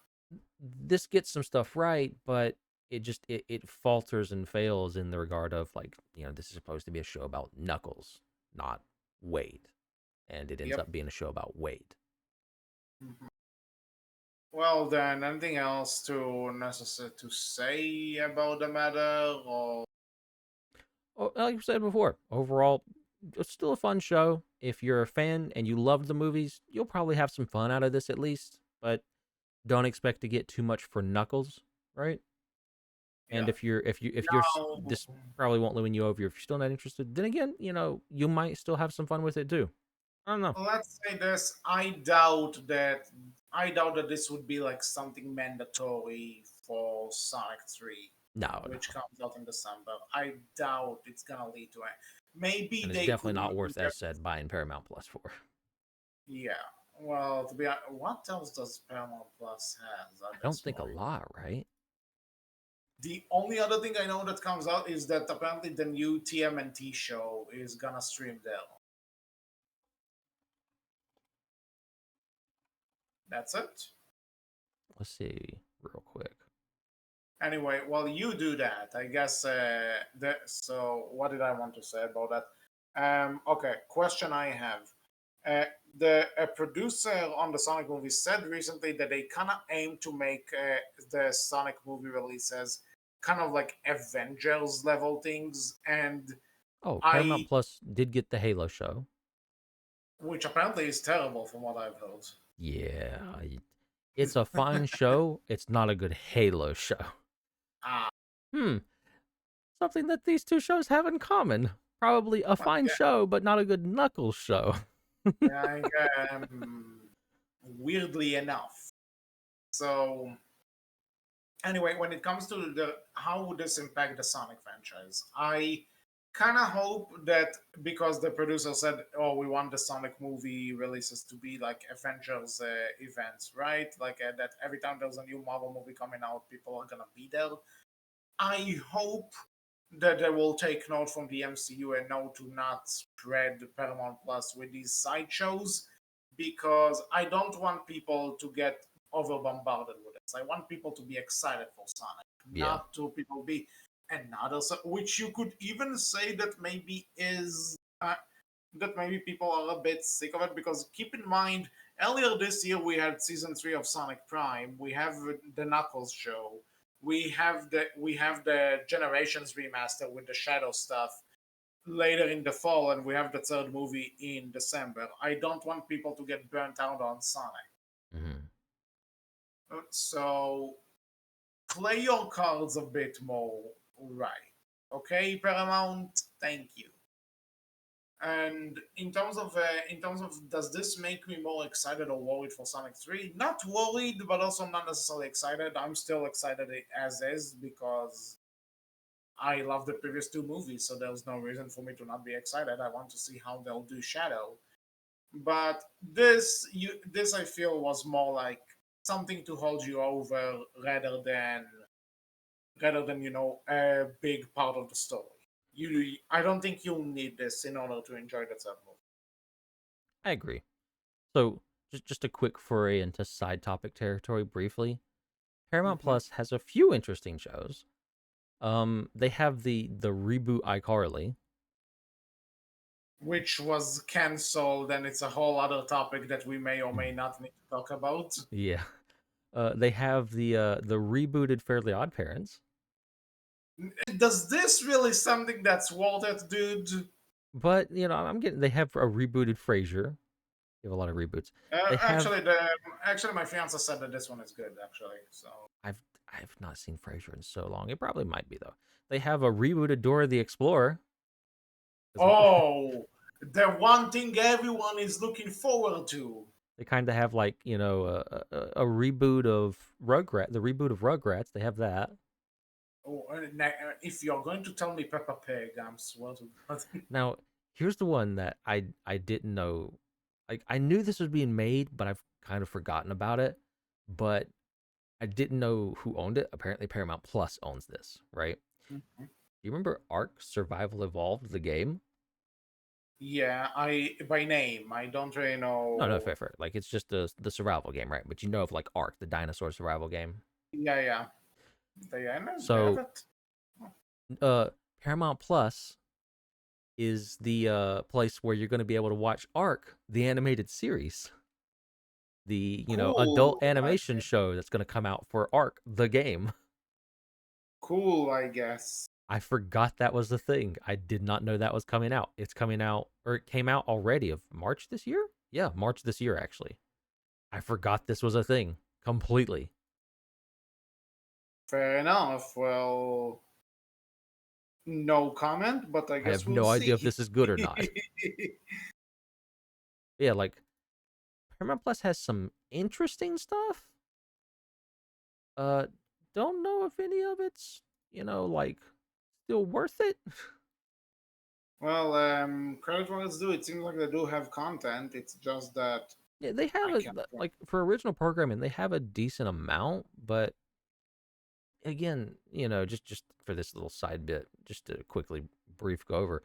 This gets some stuff right, but it falters and fails in the regard of like, this is supposed to be a show about Knuckles, not Wade, and it ends Yep. up being a show about Wade. Mhm. Well, then, anything else to necessary to say about the matter, or Oh, like I said before, overall, it's still a fun show. If you're a fan and you loved the movies, you'll probably have some fun out of this at least. But don't expect to get too much for Knuckles, right? And yeah? if you're Now, this probably won't win you over if you're still not interested. Then again, you might still have some fun with it too. I don't know. let's say this: I doubt that this would be like something mandatory for Sonic 3, No, which no, comes out in December. I doubt it's gonna lead to it. Maybe and it's they definitely could not even worth, as get. said, buying Paramount Plus for. Yeah. Well, to be honest, what else does Paramount Plus has I at don't this think a point? lot, right? The only other thing I know that comes out is that apparently the new TMNT show is gonna stream there. That's it. Let's see, real quick. Anyway, while you do that, I guess. So, what did I want to say about that? Okay, question I have. Uh, the a producer on the Sonic movie said recently that they kind of aim to make the Sonic movie releases kind of like Avengers level things, and Oh, Paramount I, Plus did get the Halo show. which apparently is terrible from what I've heard. Yeah, it's a fine show. It's not a good Halo show. Ah, Hmm, something that these two shows have in common. Probably a fine yeah, show, but not a good Knuckles show. yeah, weirdly enough. So anyway, when it comes to the how would this impact the Sonic franchise, I kind of hope that because the producer said, "Oh, we want the Sonic movie releases to be like Avengers events, right? Like that every time there's a new Marvel movie coming out, people are gonna be there." I hope that they will take note from the MCU and know to not spread Paramount Plus with these sideshows because I don't want people to get over bombarded with this. I want people to be excited for Sonic, Yeah, not to people be another, which you could even say that maybe is. That maybe people are a bit sick of it because keep in mind earlier this year we had season 3 of Sonic Prime, we have the Knuckles show, we have the Generations remaster with the Shadow stuff later in the fall, and we have the third movie in December. I don't want people to get burnt out on Sonic. hmm So play your cards a bit more right. Okay, Paramount, thank you. And in terms of does this make me more excited or worried for Sonic 3? Not worried, but also not necessarily excited. I'm still excited as is because I love the previous two movies, so there's no reason for me to not be excited. I want to see how they'll do Shadow. But this I feel was more like something to hold you over rather than a big part of the story. I don't think you'll need this in order to enjoy the third movie. I agree. So just a quick foray into side topic territory briefly. Paramount Hmm. Plus has a few interesting shows. They have the reboot iCarly. Which was cancelled, and it's a whole other topic that we may or may not need to talk about. Yeah. They have the rebooted Fairly Odd Parents. Does this really something that's worth it, dude? But I'm getting they have a rebooted Frasier. They have a lot of reboots. Uh, They have actually, the actually my fiance said that this one is good. Actually, so I've I've not seen Frasier in so long. It probably might be though. They have a rebooted Dora the Explorer. 'Cause oh, the one thing everyone is looking forward to. they kind of have like a reboot of Rugrat, the reboot of Rugrats. They have that. Oh, if you're going to tell me Peppa Pig, I'm swear to God. Now here's the one that I didn't know. Like I knew this was being made, but I've kind of forgotten about it. But I didn't know who owned it. Apparently, Paramount Plus owns this, right? Do you remember Ark Survival Evolved, the game? Yeah, I by name I don't really No, no, know. fair, fair. Like it's just the survival game, right? But you know of like Ark, the dinosaur survival game. Yeah, yeah, they have So, it. uh, Paramount Plus is the place where you're going to be able to watch Ark, the animated series, the Cool, adult animation show that's going to come out for Ark, the game. cool, I guess. I forgot that was the thing. I did not know that was coming out. It's coming out, or it came out already of March this year. Yeah, March this year actually. I forgot this was a thing completely. Fair enough. Well, no comment, but I I guess have we'll no idea if see. this is good or not. Yeah, like Paramount Plus has some interesting stuff. Uh, don't know if any of it's like still worth it. Well, credit what it's due. It seems like they do have content. It's just that Yeah, they have I a can't. like for original programming, they have a decent amount, but again, just for this little side bit, just to quickly brief go over,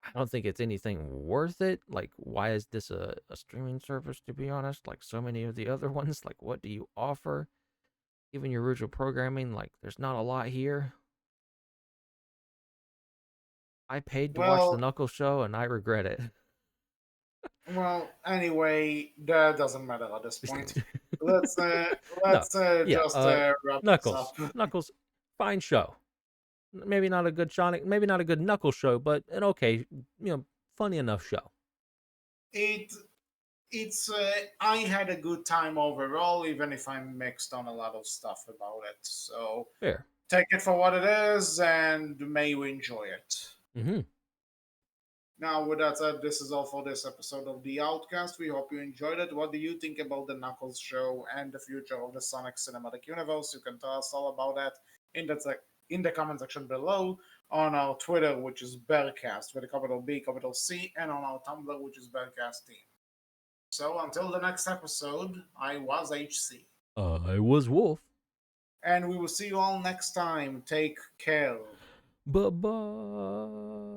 I don't think it's anything worth it. Like, why is this a streaming service, to be honest? Like so many of the other ones, like what do you offer? Even your original programming, like there's not a lot here. I paid to watch the Well, Knuckles show and I regret it. Anyway, that doesn't matter at this point. Let's uh, No. let's Yeah, just wrap this Knuckles. up. Knuckles, fine show. Maybe not a good Sonic, maybe not a good Knuckles show, but an okay, funny enough show. It it's I had a good time overall, even if I'm mixed on a lot of stuff about it. So Fair. take it for what it is, and may you enjoy it. Mm-hmm. Now, with that said, this is all for this episode of the Outcast. We hope you enjoyed it. What do you think about the Knuckles show and the future of the Sonic Cinematic Universe? You can tell us all about that in in the comment section below, on our Twitter, which is Berkcast with a capital B, capital C, and on our Tumblr, which is Berkcast Team. So until the next episode, I was HC. I was Wolf. And we will see you all next time. Take care. Bye bye.